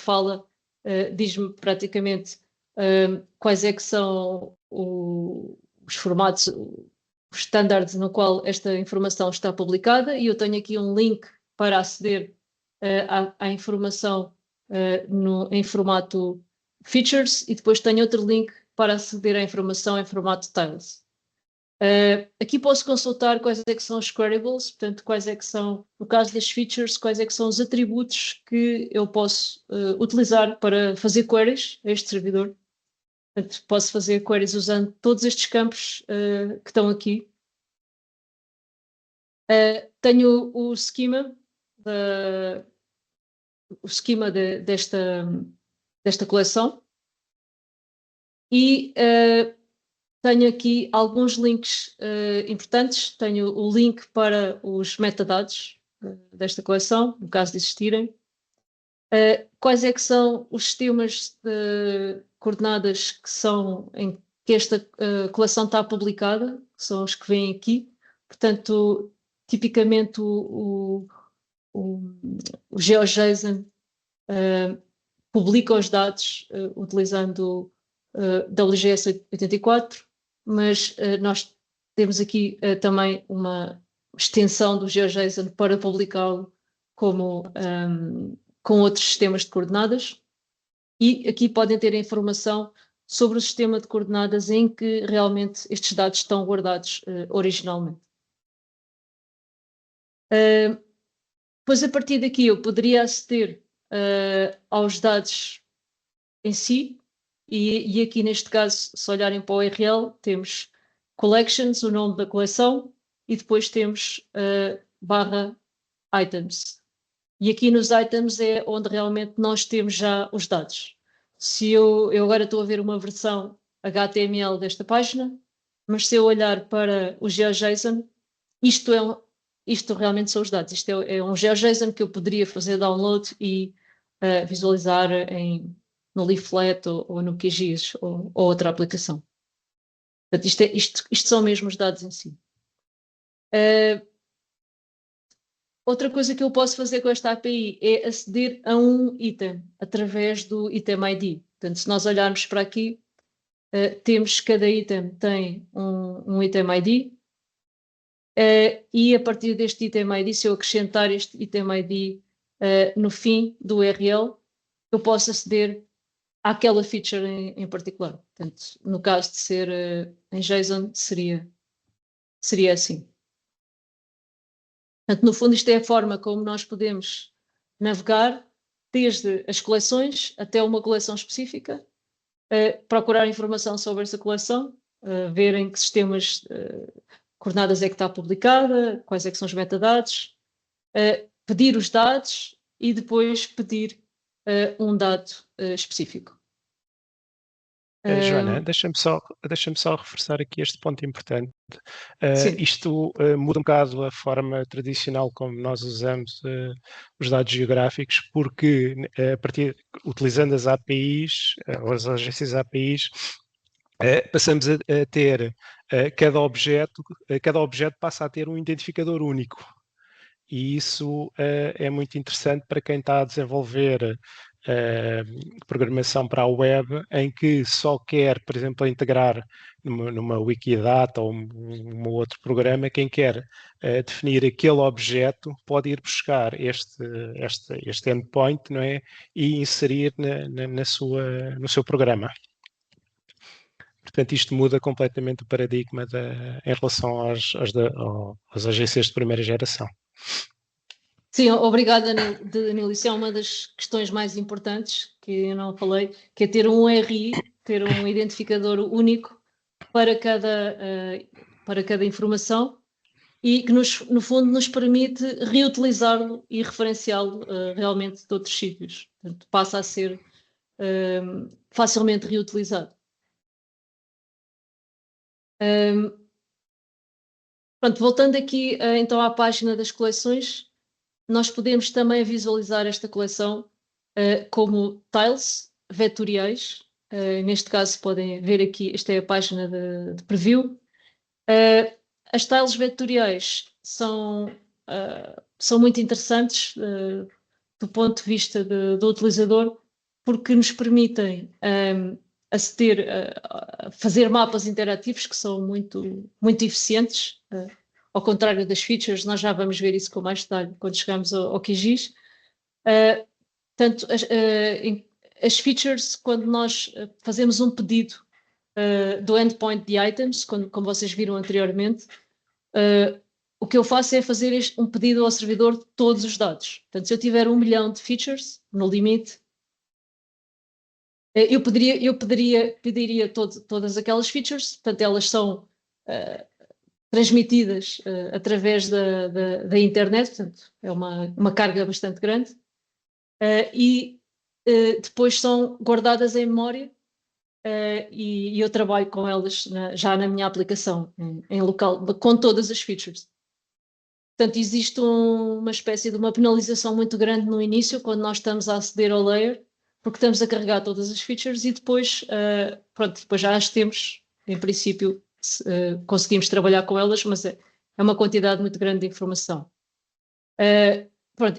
diz-me praticamente quais é que são os formatos, os standards no qual esta informação está publicada, e eu tenho aqui um link para aceder à informação em formato features, e depois tenho outro link para aceder à informação em formato tiles. Aqui posso consultar quais é que são os queryables, portanto, quais é que são, no caso das features, quais é que são os atributos que eu posso utilizar para fazer queries a este servidor. Portanto, posso fazer queries usando todos estes campos que estão aqui. Tenho o schema, desta coleção e tenho aqui alguns links importantes. Tenho o link para os metadados desta coleção, no caso de existirem. Quais é que são os sistemas de coordenadas que são em que esta coleção está publicada, que são os que vêm aqui. Portanto, tipicamente o GeoJSON publica os dados utilizando WGS 84, mas nós temos aqui também uma extensão do GeoJSON para publicá-lo como com outros sistemas de coordenadas, e aqui podem ter a informação sobre o sistema de coordenadas em que realmente estes dados estão guardados originalmente. Depois, a partir daqui, eu poderia aceder aos dados em si, e aqui neste caso, se olharem para o URL, temos collections, o nome da coleção, e depois temos /items. E aqui nos items é onde realmente nós temos já os dados. Se eu agora estou a ver uma versão HTML desta página, mas se eu olhar para o GeoJSON, isto realmente são os dados. Isto é um GeoJSON que eu poderia fazer download e visualizar no Leaflet ou no QGIS ou outra aplicação. Portanto, isto são mesmo os dados em si. Outra coisa que eu posso fazer com esta API é aceder a um item através do item ID. Portanto, se nós olharmos para aqui, temos cada item tem um item ID, e a partir deste item ID, se eu acrescentar este item ID no fim do URL, eu posso aceder àquela feature em particular. Portanto, no caso de ser em JSON, seria assim. Portanto, no fundo, isto é a forma como nós podemos navegar desde as coleções até uma coleção específica, procurar informação sobre essa coleção, ver em que sistemas coordenadas é que está publicada, quais é que são os metadados, pedir os dados e depois pedir um dado específico. Joana, deixa-me só reforçar aqui este ponto importante. Isto muda um bocado a forma tradicional como nós usamos os dados geográficos, porque utilizando as APIs, ou as agências APIs, passamos a ter cada objeto passa a ter um identificador único. E isso é muito interessante para quem está a desenvolver programação para a web, em que só quer, por exemplo, integrar numa Wikidata ou um outro programa, quem quer definir aquele objeto pode ir buscar este endpoint, não é? E inserir no seu programa. Portanto, isto muda completamente o paradigma em relação às agências de primeira geração. Sim, obrigada, Danilo. Isso é uma das questões mais importantes que eu não falei, que é ter um URI, ter um identificador único para cada informação e que, no fundo, nos permite reutilizá-lo e referenciá-lo realmente de outros sítios. Portanto, passa a ser facilmente reutilizado. Pronto, voltando aqui então à página das coleções, nós podemos também visualizar esta coleção como tiles vetoriais. Neste caso podem ver aqui, esta é a página de preview. As tiles vetoriais são muito interessantes do ponto de vista do utilizador, porque nos permitem aceder a fazer mapas interativos que são muito, muito eficientes. Ao contrário das features, nós já vamos ver isso com mais detalhe quando chegamos ao QGIS. Portanto, as features, quando nós fazemos um pedido do endpoint de items, como vocês viram anteriormente, o que eu faço é fazer um pedido ao servidor de todos os dados. Portanto, se eu tiver 1 milhão de features, no limite, eu pediria todas aquelas features, portanto, elas são transmitidas através da internet, portanto, é uma carga bastante grande, e depois são guardadas em memória, e eu trabalho com elas já na minha aplicação, em local, com todas as features. Portanto, existe uma espécie de uma penalização muito grande no início, quando nós estamos a aceder ao layer, porque estamos a carregar todas as features e depois, depois já as temos, em princípio, conseguimos trabalhar com elas, mas é uma quantidade muito grande de informação.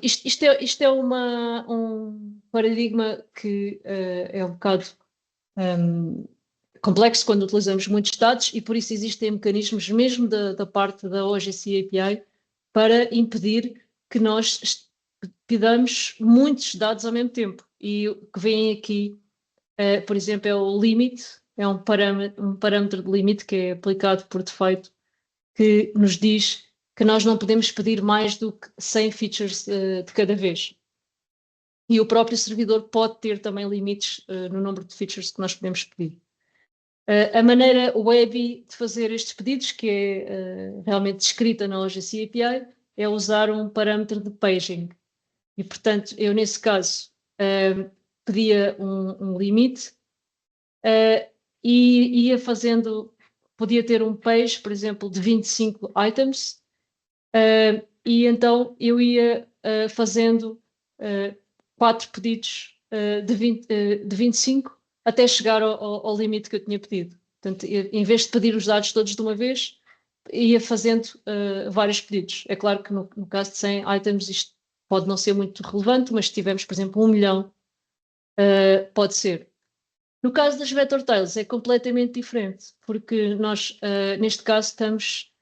Isto é um paradigma que é um bocado complexo quando utilizamos muitos dados, e por isso existem mecanismos mesmo da parte da OGC API para impedir que nós pedamos muitos dados ao mesmo tempo. E o que vem aqui, por exemplo, é o limit, é um parâmetro de limite que é aplicado por defeito, que nos diz que nós não podemos pedir mais do que 100 features de cada vez. E o próprio servidor pode ter também limites no número de features que nós podemos pedir. A maneira web de fazer estes pedidos, que é realmente descrita na OGC API, é usar um parâmetro de paging. E, portanto, eu, nesse caso, pedia um limite e ia fazendo, podia ter um page, por exemplo, de 25 items, e então eu ia fazendo 4 pedidos de 25 até chegar ao limite que eu tinha pedido. Portanto, em vez de pedir os dados todos de uma vez, ia fazendo vários pedidos. É claro que no caso de 100 items isto pode não ser muito relevante, mas se tivermos, por exemplo, 1 milhão, pode ser. No caso das vector tiles é completamente diferente, porque nós, neste caso, estamos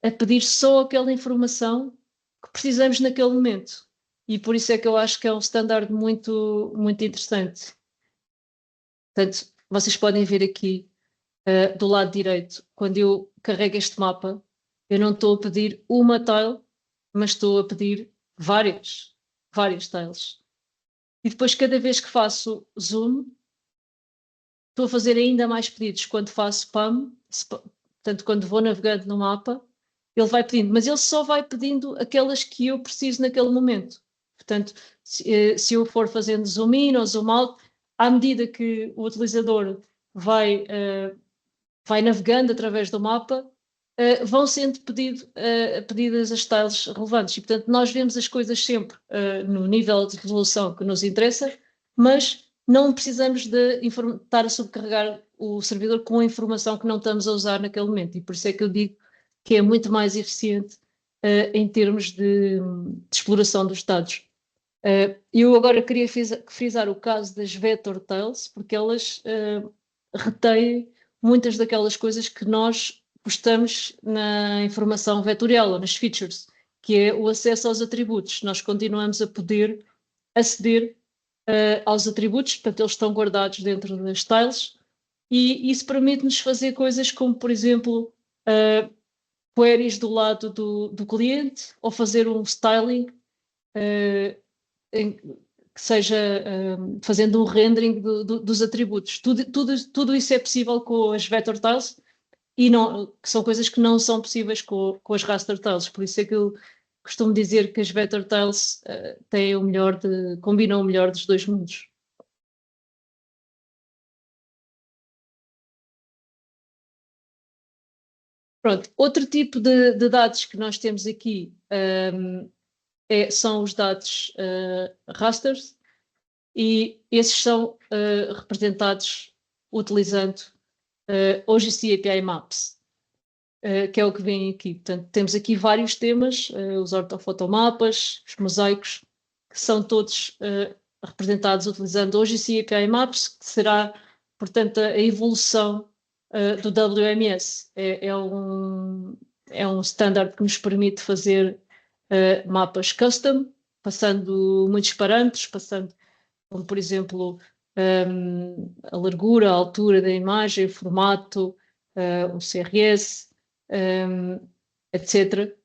a pedir só aquela informação que precisamos naquele momento. E por isso é que eu acho que é um standard muito, muito interessante. Portanto, vocês podem ver aqui do lado direito, quando eu carrego este mapa, eu não estou a pedir uma tile, mas estou a pedir várias tiles. E depois, cada vez que faço zoom, estou a fazer ainda mais pedidos. Quando faço PAM, portanto, quando vou navegando no mapa, ele vai pedindo, mas ele só vai pedindo aquelas que eu preciso naquele momento. Portanto, se eu for fazendo zoom in ou zoom out, à medida que o utilizador vai navegando através do mapa, vão sendo pedidas as tiles relevantes. E, portanto, nós vemos as coisas sempre no nível de resolução que nos interessa, mas não precisamos de estar a subcarregar o servidor com a informação que não estamos a usar naquele momento. E por isso é que eu digo que é muito mais eficiente em termos de exploração dos dados. Eu agora queria frisar o caso das vector tiles, porque elas retêm muitas daquelas coisas que nós gostamos na informação vetorial ou nas features, que é o acesso aos atributos. Nós continuamos a poder aceder aos atributos, portanto eles estão guardados dentro das tiles, e isso permite-nos fazer coisas como, por exemplo, queries do lado do cliente, ou fazer um styling que seja fazendo um rendering dos atributos. Tudo isso é possível com as vector tiles, e que são coisas que não são possíveis com as raster tiles. Por isso é que eu costumo dizer que as vector tiles combinam o melhor dos dois mundos. Pronto, outro tipo de dados que nós temos aqui são os dados rasters, e esses são representados utilizando OGC API Maps, que é o que vem aqui. Portanto, temos aqui vários temas, os ortofotomapas, os mosaicos, que são todos representados utilizando OGC API Maps, que será, portanto, a evolução do WMS. É um standard que nos permite fazer mapas custom, passando muitos parâmetros, como, por exemplo, a largura, a altura da imagem, o formato, o CRS, etc.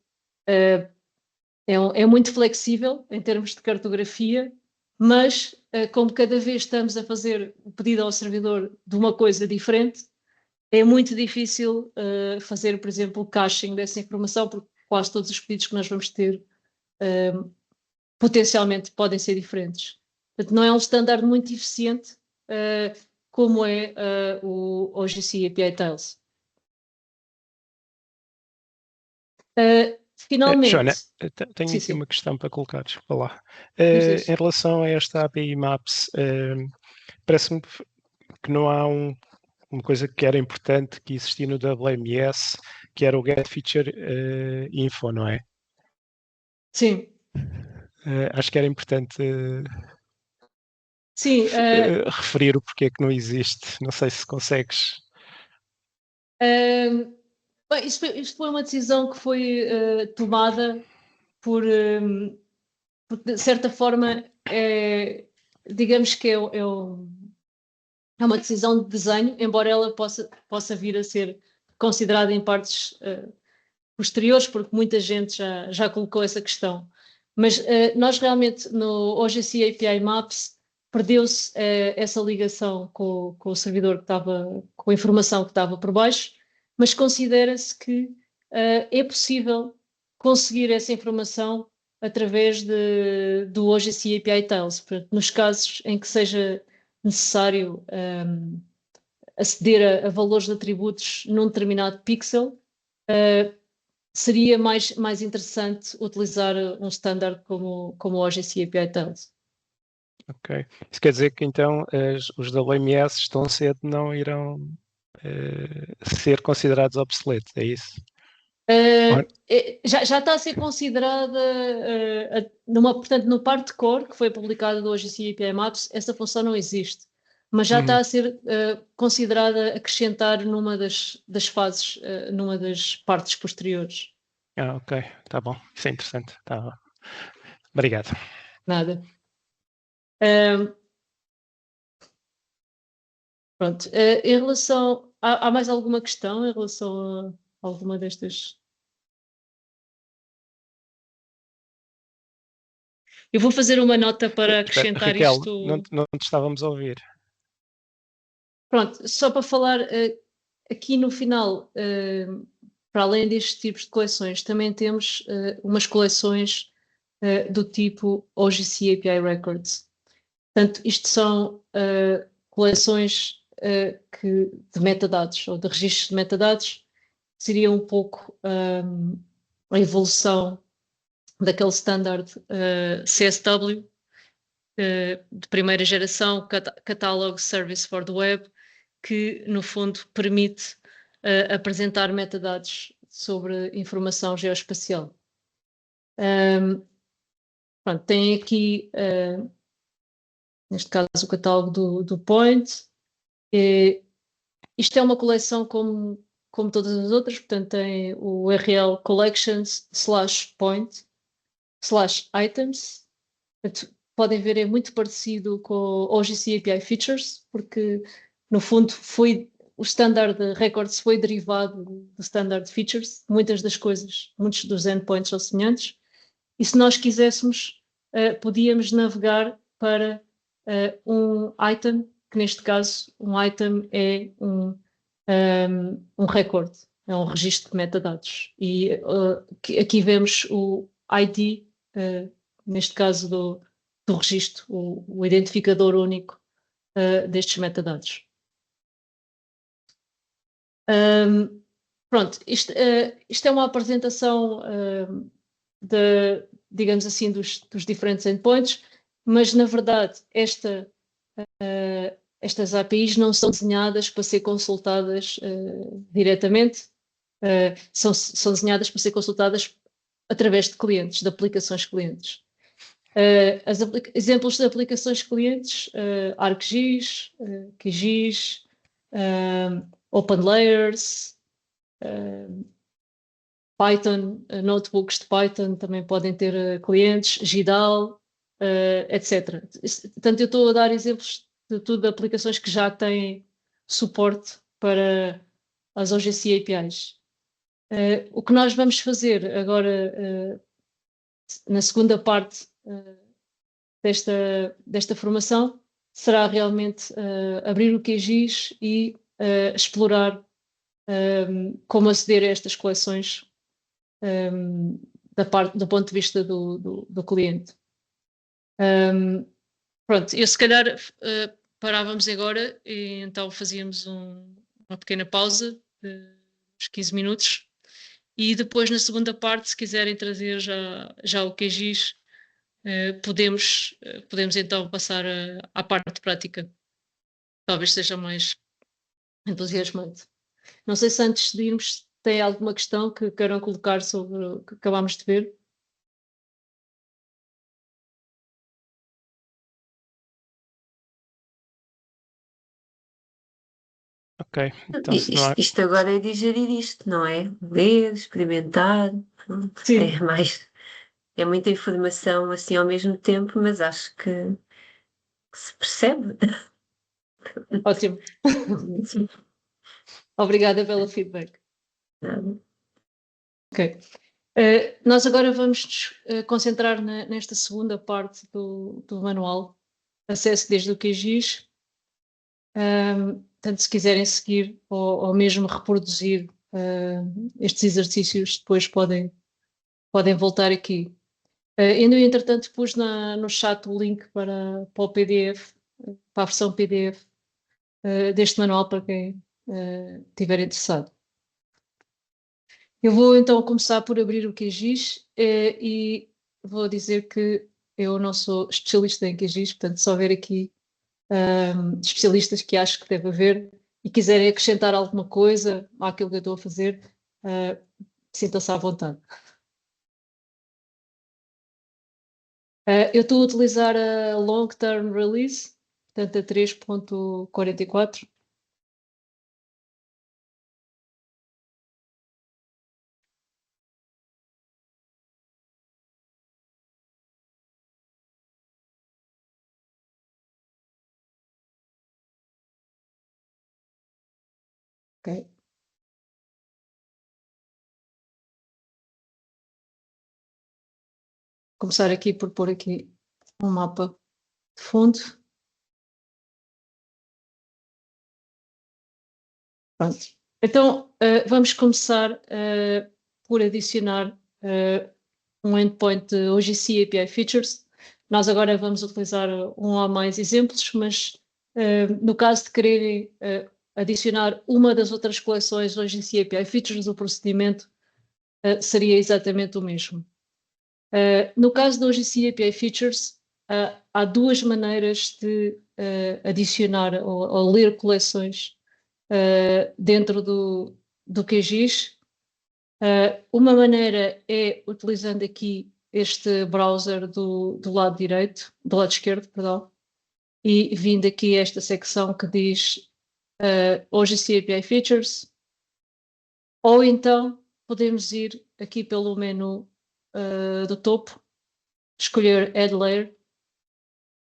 É muito flexível em termos de cartografia, mas como cada vez estamos a fazer o pedido ao servidor de uma coisa diferente, é muito difícil fazer, por exemplo, o caching dessa informação, porque quase todos os pedidos que nós vamos ter potencialmente podem ser diferentes. Portanto, não é um standard muito eficiente como é o OGC API Tails. Finalmente... Joana, tenho sim, aqui sim. uma questão para colocar, desculpa lá. Diz. Em relação a esta API Maps, parece-me que não há uma coisa que era importante que existia no WMS, que era o Get Feature Info, não é? Sim. Acho que era importante Sim, referir o porquê que não existe. Não sei se consegues. Bem, isto foi uma decisão que foi tomada porque, de certa forma, digamos que é uma decisão de desenho, embora ela possa vir a ser considerada em partes posteriores, porque muita gente já colocou essa questão. Mas nós realmente, no OGC API Maps, perdeu-se essa ligação com o servidor que estava, com a informação que estava por baixo, mas considera-se que é possível conseguir essa informação através do OGC API Tails. Portanto, nos casos em que seja necessário aceder a valores de atributos num determinado pixel, seria mais interessante utilizar um standard como o OGC API Tails. Ok. Isso quer dizer que então os WMS tão cedo não irão ser considerados obsoletos, é isso? Já está a ser considerada, portanto, no parte core que foi publicado do OGC API Maps, essa função não existe, mas já está a ser considerada acrescentar numa das fases, numa das partes posteriores. Ok, tá bom. Isso é interessante. Tá bom. Obrigado. Nada. Pronto. Em relação... Há mais alguma questão em relação a alguma destas? Eu vou fazer uma nota para acrescentar Raquel, isto. não te estávamos a ouvir. Pronto, só para falar aqui no final, para além destes tipos de coleções, também temos umas coleções do tipo OGC API Records. Portanto, isto são coleções de metadados, ou de registros de metadados, seria um pouco a evolução daquele standard CSW de primeira geração, Catalog Service for the Web, que no fundo permite apresentar metadados sobre informação geoespacial. Pronto, tem aqui, neste caso, o catálogo do Point. Isto é uma coleção como todas as outras, portanto tem o URL collections/point/items. Portanto, podem ver, é muito parecido com o OGC API Features, porque no fundo o standard records foi derivado do standard features. Muitas das coisas, muitos dos endpoints são semelhantes. E se nós quiséssemos, podíamos navegar para um item, que neste caso um item é um record, é um registro de metadados. E aqui vemos o ID, neste caso do registro, o identificador único destes metadados. Pronto, isto é uma apresentação digamos assim, dos diferentes endpoints, mas na verdade estas APIs não são desenhadas para ser consultadas diretamente, são desenhadas para ser consultadas através de clientes, de aplicações clientes. Exemplos de aplicações clientes, ArcGIS, QGIS, OpenLayers, Python, notebooks de Python também podem ter clientes, GDAL, etc. Portanto, eu estou a dar exemplos de tudo aplicações que já têm suporte para as OGC APIs. O que nós vamos fazer agora, na segunda parte desta formação, será realmente abrir o QGIS e explorar como aceder a estas coleções do ponto de vista do cliente. Pronto, eu se calhar parávamos agora e então fazíamos uma pequena pausa de uns 15 minutos e depois na segunda parte, se quiserem trazer já o QGIS, podemos então passar à parte prática. Talvez seja mais entusiasmante. Não sei se antes de irmos tem alguma questão que queiram colocar sobre o que acabámos de ver. Ok, então se não há... Isto agora é digerir isto, não é? Ler, experimentar. Sim. É muita informação assim ao mesmo tempo, mas acho que se percebe. Ótimo. Obrigada pelo feedback. Ok. Nós agora vamos nos concentrar nesta segunda parte do manual, acesso desde o QGIS. Portanto, se quiserem seguir ou mesmo reproduzir estes exercícios, depois podem voltar aqui. Ainda, entretanto, pus no chat o link para o PDF, para a versão PDF deste manual para quem estiver interessado. Eu vou então começar por abrir o QGIS e vou dizer que eu não sou especialista em QGIS, portanto, se houver aqui especialistas que acho que deve haver e quiserem acrescentar alguma coisa àquilo que eu estou a fazer, sintam-se à vontade. Eu estou a utilizar a Long Term Release, portanto a 3.44. Ok. Começar aqui por pôr aqui um mapa de fundo. Pronto. Então, vamos começar por adicionar um endpoint de OGC API Features. Nós agora vamos utilizar um ou mais exemplos, mas no caso de quererem adicionar uma das outras coleções OGC API Features, o procedimento seria exatamente o mesmo. No caso do OGC API Features, há duas maneiras de adicionar ou ler coleções dentro do QGIS. Uma maneira é utilizando aqui este browser do lado direito, do lado esquerdo, perdão, e vindo aqui a esta secção que diz OGC API Features, ou então podemos ir aqui pelo menu do topo, escolher Add Layer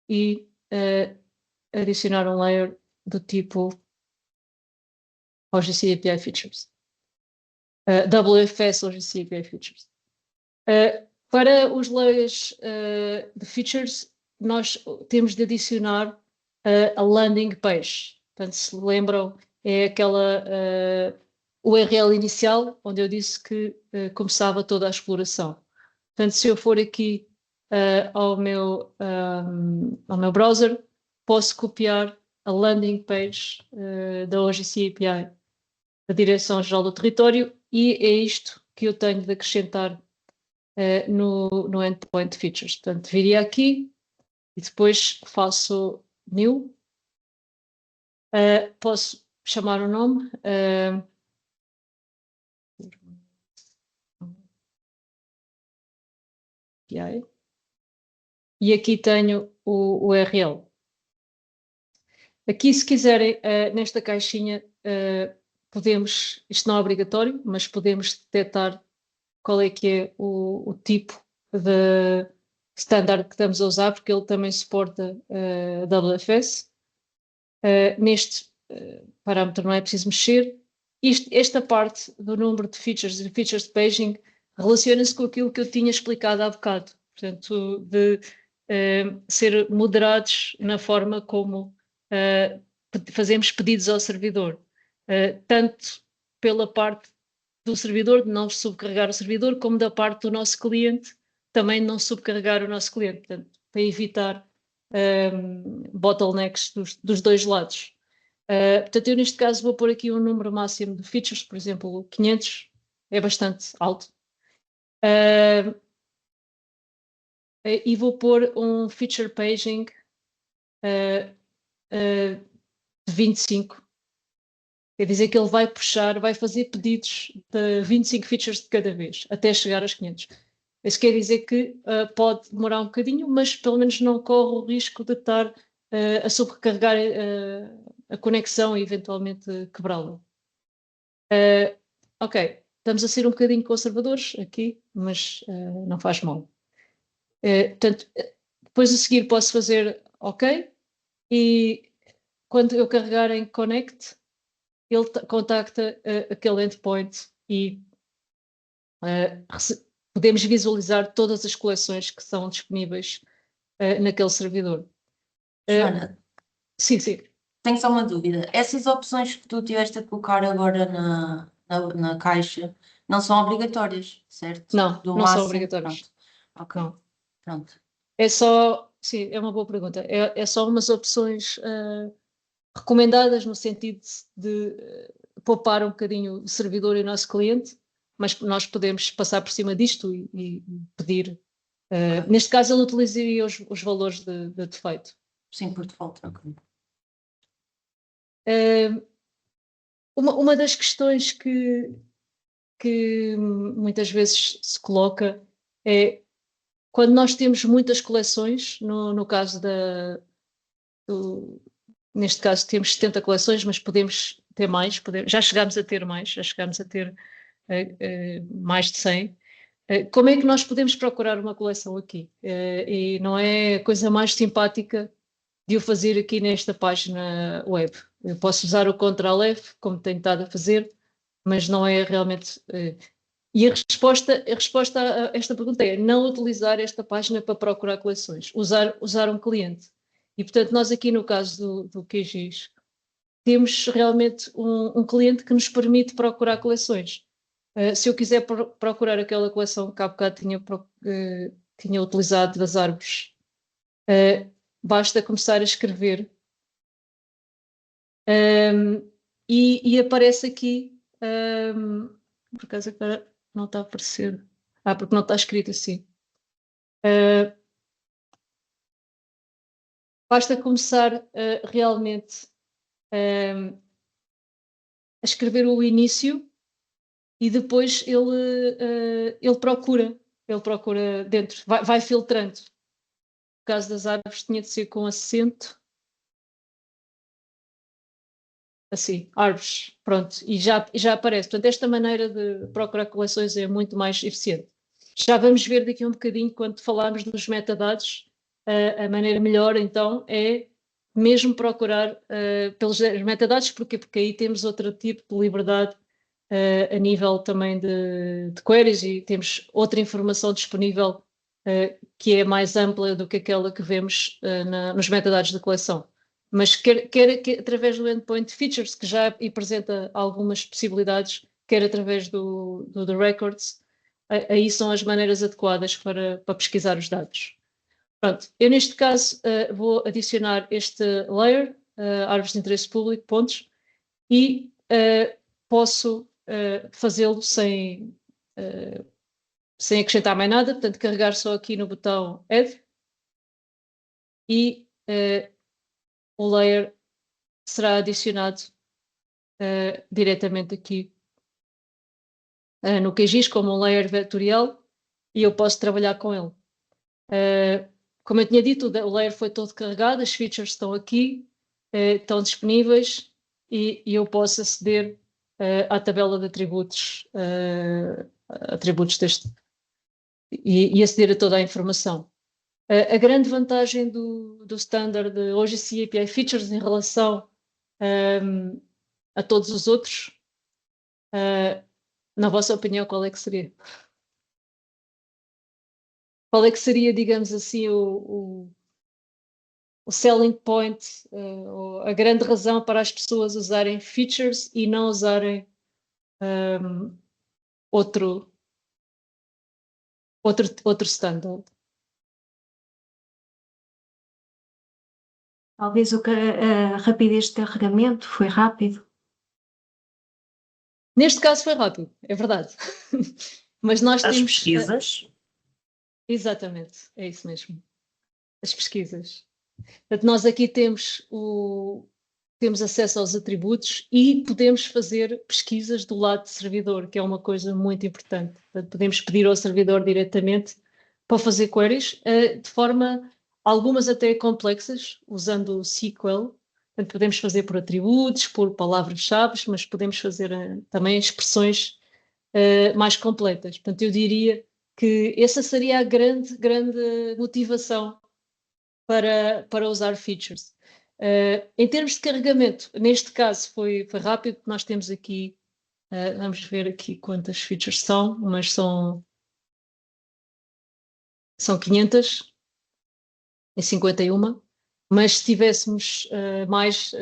e adicionar um layer do tipo OGC API Features. WFS OGC API Features. Para os layers de features, nós temos de adicionar a landing page. Portanto, se lembram, é aquela URL inicial onde eu disse que começava toda a exploração. Portanto, se eu for aqui ao meu browser, posso copiar a landing page da OGC API, a Direção-Geral do Território, e é isto que eu tenho de acrescentar no Endpoint Features. Portanto, viria aqui e depois faço New. Posso chamar o nome. E aqui tenho o URL. Aqui, se quiserem, nesta caixinha, podemos, isto não é obrigatório, mas podemos detectar qual é que é o tipo de standard que estamos a usar, porque ele também suporta WFS. Neste parâmetro não é preciso mexer. Esta parte do número de features e features de paging relaciona-se com aquilo que eu tinha explicado há bocado. Portanto, de ser moderados na forma como fazemos pedidos ao servidor. Tanto pela parte do servidor, de não subcarregar o servidor, como da parte do nosso cliente, também de não subcarregar o nosso cliente. Portanto, para evitar bottlenecks dos dois lados. Portanto, eu neste caso vou pôr aqui um número máximo de features, por exemplo, 500 é bastante alto. E vou pôr um feature paging de 25. Quer dizer que ele vai puxar, vai fazer pedidos de 25 features de cada vez, até chegar aos 500. Isso quer dizer que pode demorar um bocadinho, mas pelo menos não corre o risco de estar a sobrecarregar a conexão e eventualmente quebrá-la. Ok, estamos a ser um bocadinho conservadores aqui, mas não faz mal. Portanto, depois a seguir posso fazer OK, e quando eu carregar em Connect, ele contacta aquele endpoint e podemos visualizar todas as coleções que são disponíveis naquele servidor. Joana, sim. Tenho só uma dúvida. Essas opções que tu tiveste a colocar agora na caixa não são obrigatórias, certo? Não, Do não são máximo, obrigatórias. Pronto. Ok, Não. pronto. É só, sim, é uma boa pergunta. É só umas opções recomendadas no sentido de poupar um bocadinho o servidor e o nosso cliente, mas nós podemos passar por cima disto e pedir. Neste caso, ele utilizaria os valores de defeito. Sim, por default, ok. Uma das questões que muitas vezes se coloca é quando nós temos muitas coleções, no caso neste caso temos 70 coleções, mas podemos ter mais, já chegámos a ter mais, já chegámos a ter mais de 100. Como é que nós podemos procurar uma coleção aqui? E não é a coisa mais simpática de o fazer aqui nesta página web. Eu posso usar o Ctrl+F, como tenho estado a fazer, mas não é realmente... E a resposta a esta pergunta é não utilizar esta página para procurar coleções, usar um cliente. E, portanto, nós aqui no caso do QGIS, temos realmente um cliente que nos permite procurar coleções. Se eu quiser procurar aquela coleção que há bocado tinha utilizado das árvores, basta começar a escrever e aparece aqui, por acaso agora não está a aparecer, porque não está escrito assim. Basta começar realmente a escrever o início e depois ele procura dentro, vai filtrando. No caso das árvores tinha de ser com acento. Assim, árvores, pronto, e já aparece. Portanto, esta maneira de procurar coleções é muito mais eficiente. Já vamos ver daqui a um bocadinho, quando falarmos dos metadados, a maneira melhor, então, é mesmo procurar pelos metadados, porque aí temos outro tipo de liberdade a nível também de queries e temos outra informação disponível que é mais ampla do que aquela que vemos nos metadados da coleção. Mas quer através do endpoint features, que já apresenta algumas possibilidades, quer através do records, aí são as maneiras adequadas para pesquisar os dados. Pronto, eu neste caso vou adicionar este layer, árvores de interesse público, pontos, e posso fazê-lo sem acrescentar mais nada, portanto carregar só aqui no botão Add e o layer será adicionado diretamente aqui no QGIS como um layer vetorial e eu posso trabalhar com ele. Como eu tinha dito, o layer foi todo carregado, as features estão aqui, estão disponíveis e eu posso aceder à tabela de atributos, deste e aceder a toda a informação. A grande vantagem do standard OGC API Features em relação a todos os outros. Na vossa opinião, qual é que seria? Qual é que seria, digamos assim, o selling point, a grande razão para as pessoas usarem features e não usarem outro standard? Talvez a rapidez de carregamento foi rápido. Neste caso foi rápido, é verdade. Mas nós As temos. pesquisas. Exatamente, é isso mesmo. As pesquisas. Portanto, nós aqui temos acesso aos atributos e podemos fazer pesquisas do lado do servidor, que é uma coisa muito importante. Portanto, podemos pedir ao servidor diretamente para fazer queries, de forma, algumas até complexas, usando o SQL. Portanto, podemos fazer por atributos, por palavras-chave, mas podemos fazer também expressões mais completas. Portanto, eu diria que essa seria a grande motivação para usar features. Em termos de carregamento, neste caso foi rápido. Nós temos aqui, vamos ver aqui quantas features são, mas são 500 e 51, mas se tivéssemos mais,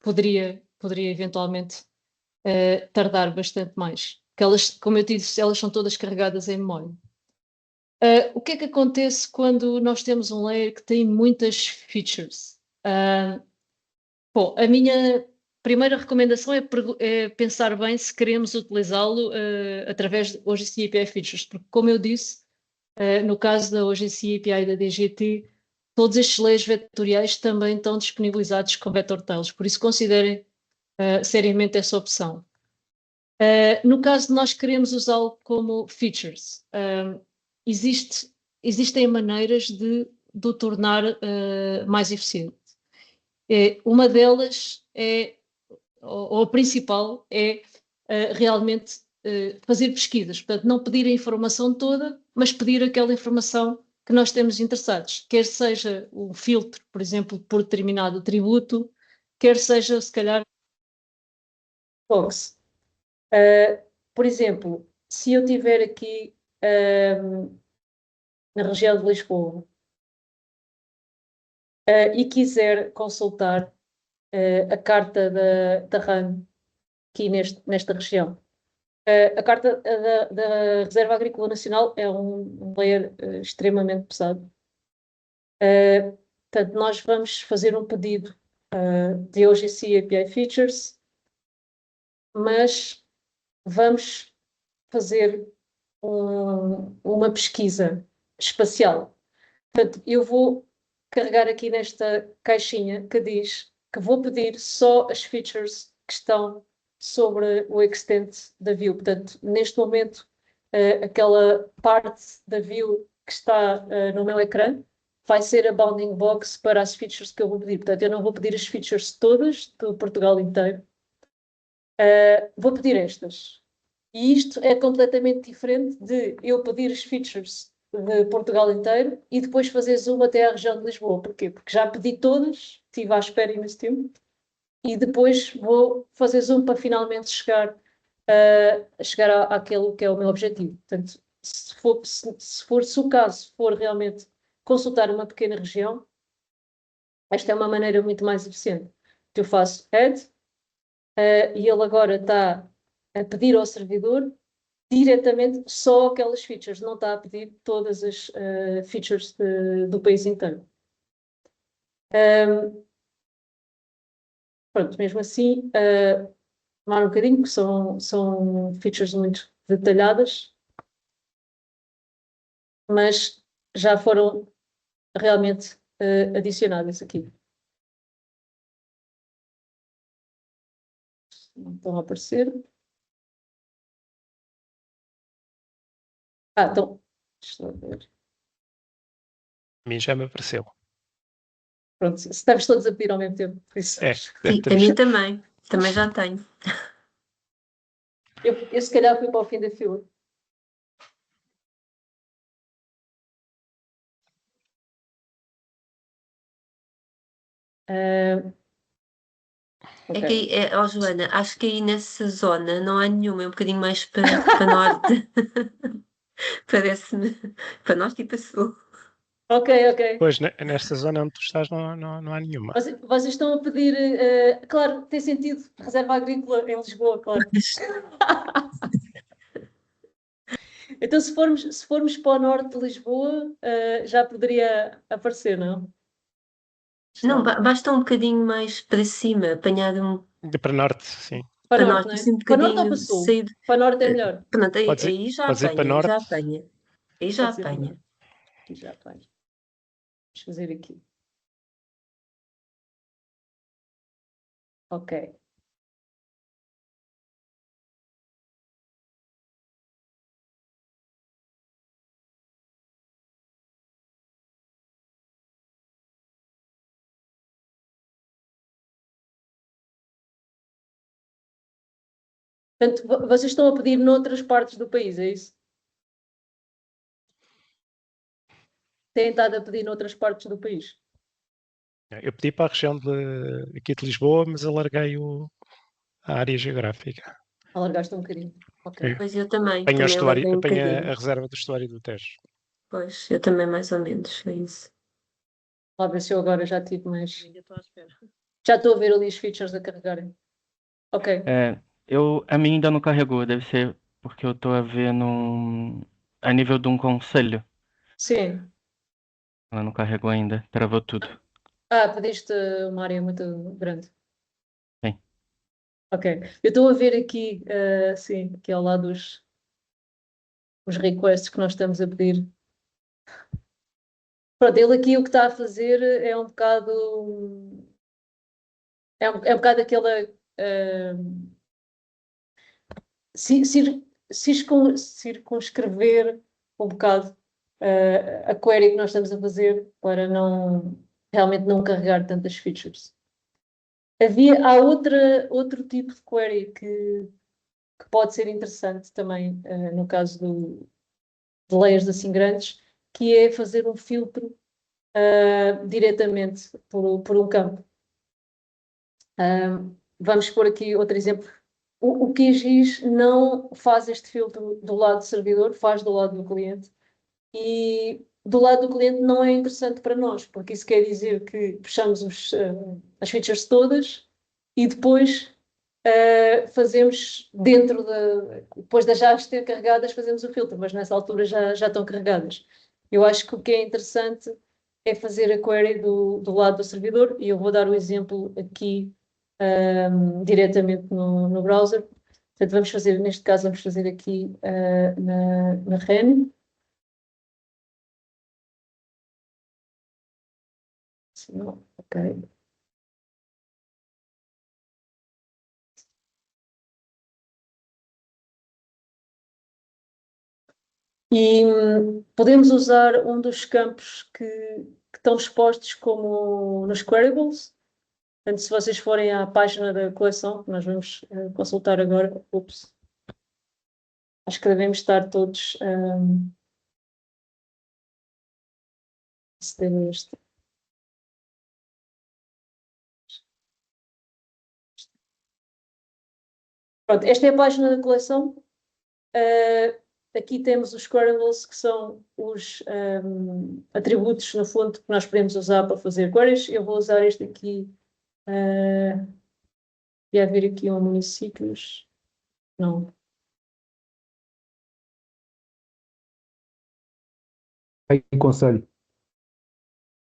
poderia eventualmente tardar bastante mais. Porque elas, como eu disse, elas são todas carregadas em memória. O que é que acontece quando nós temos um layer que tem muitas features? Bom, a minha primeira recomendação é pensar bem se queremos utilizá-lo através de OGC API Features, porque, como eu disse, no caso da OGC API da DGT, todos estes layers vetoriais também estão disponibilizados com vector tails, por isso considerem seriamente essa opção. No caso de nós queremos usá-lo como features, existem maneiras de o tornar mais eficiente. Uma delas ou a principal, é realmente fazer pesquisas. Portanto, não pedir a informação toda, mas pedir aquela informação que nós temos interessados. Quer seja um filtro, por exemplo, por determinado atributo, quer seja, se calhar, box. Por exemplo, se eu tiver aqui na região de Lisboa e quiser consultar a carta da RAN aqui nesta região. A carta da Reserva Agrícola Nacional é um layer extremamente pesado. Portanto, nós vamos fazer um pedido de OGC API Features, mas vamos fazer uma pesquisa espacial. Portanto, eu vou carregar aqui nesta caixinha que diz que vou pedir só as features que estão sobre o extent da view. Portanto, neste momento, aquela parte da view que está no meu ecrã vai ser a bounding box para as features que eu vou pedir. Portanto, eu não vou pedir as features todas do Portugal inteiro. Vou pedir estas. E isto é completamente diferente de eu pedir as features de Portugal inteiro e depois fazer zoom até à região de Lisboa. Porquê? Porque já pedi todas, estive à espera imenso tempo, e depois vou fazer zoom para finalmente chegar àquele que é o meu objetivo. Portanto, se o caso for realmente consultar uma pequena região, esta é uma maneira muito mais eficiente. Eu faço add e ele agora está a pedir ao servidor diretamente só aquelas features, não está a pedir todas as features do país inteiro. Pronto, mesmo assim, demora um bocadinho, porque são features muito detalhadas, mas já foram realmente adicionadas aqui. Não estão a aparecer. Então, deixa eu ver. A mim já me apareceu. Pronto, estamos todos a pedir ao mesmo tempo, por isso. É, Sim, a mim também. Também já tenho. Eu se calhar fui para o fim da fila. É que aí, Joana, acho que aí nessa zona não há nenhuma, é um bocadinho mais para norte. Parece-me para norte e para sul. Ok, ok. Pois, nesta zona onde tu estás não há nenhuma. Vocês estão a pedir, claro, tem sentido, reserva agrícola em Lisboa, claro. Então, se formos para o norte de Lisboa, já poderia aparecer, não? Não, basta um bocadinho mais para cima, apanhar Para norte, sim. Para para norte, norte, não é? assim um Para norte ou bocadinho para sul? sair. Para norte é melhor. Pronto, aí, Podes ir, aí já podes ir para apanha, aí já norte. apanha. Aí já Pode ser para apanha. norte. Aqui já apanha. Vamos fazer aqui. Ok. Portanto, vocês estão a pedir noutras partes do país, é isso? Têm estado a pedir noutras partes do país? Eu pedi para a região aqui de Lisboa, mas alarguei a área geográfica. Alargaste um bocadinho. Ok. Pois eu também Apanha alarguei um a bocadinho. reserva do estuário do Tejo. Pois, eu também mais ou menos, é isso. Lá ver se eu agora já tive mais. Ainda estou à espera. Já estou a ver ali os features a carregarem. Ok. A mim ainda não carregou, deve ser porque eu tô a ver a nível de um conselho. Sim. Ela não carregou ainda, travou tudo. Pediste uma área muito grande. Sim. Ok. Eu estou a ver aqui, sim, aqui ao lado os requests que nós estamos a pedir. Pronto, ele aqui o que está a fazer é um bocado. É um bocado aquela. Circunscrever um bocado a query que nós estamos a fazer para realmente não carregar tantas features. Há outro tipo de query que pode ser interessante também, no caso de layers assim grandes, que é fazer um filtro diretamente por um campo. Vamos pôr aqui outro exemplo. O QGIS não faz este filtro do lado do servidor, faz do lado do cliente. E do lado do cliente não é interessante para nós, porque isso quer dizer que puxamos as features todas e depois fazemos depois das já ter carregadas, fazemos o filtro, mas nessa altura já estão carregadas. Eu acho que o que é interessante é fazer a query do lado do servidor, e eu vou dar o exemplo aqui diretamente no browser. Portanto, neste caso, vamos fazer aqui na REN. Não, ok. E podemos usar um dos campos que estão expostos como nos querybles. Portanto, se vocês forem à página da coleção, que nós vamos consultar agora, acho que devemos estar todos aceder a este. Pronto, esta é a página da coleção. Aqui temos os querybles, que são os atributos, no fundo, que nós podemos usar para fazer queries. Eu vou usar este aqui. Ia haver aqui um municípios. Não. Aí, conselho.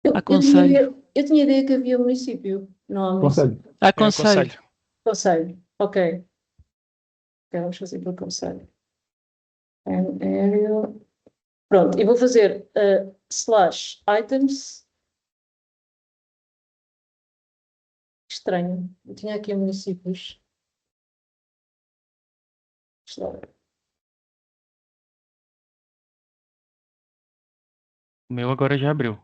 Eu tinha ideia que havia município. Não há município. Conselho. Aconselho. Conselho. Ok. Ok, vamos fazer pelo conselho. Area. Pronto, e vou fazer /items. Estranho. Eu tinha aqui municípios. O meu agora já abriu.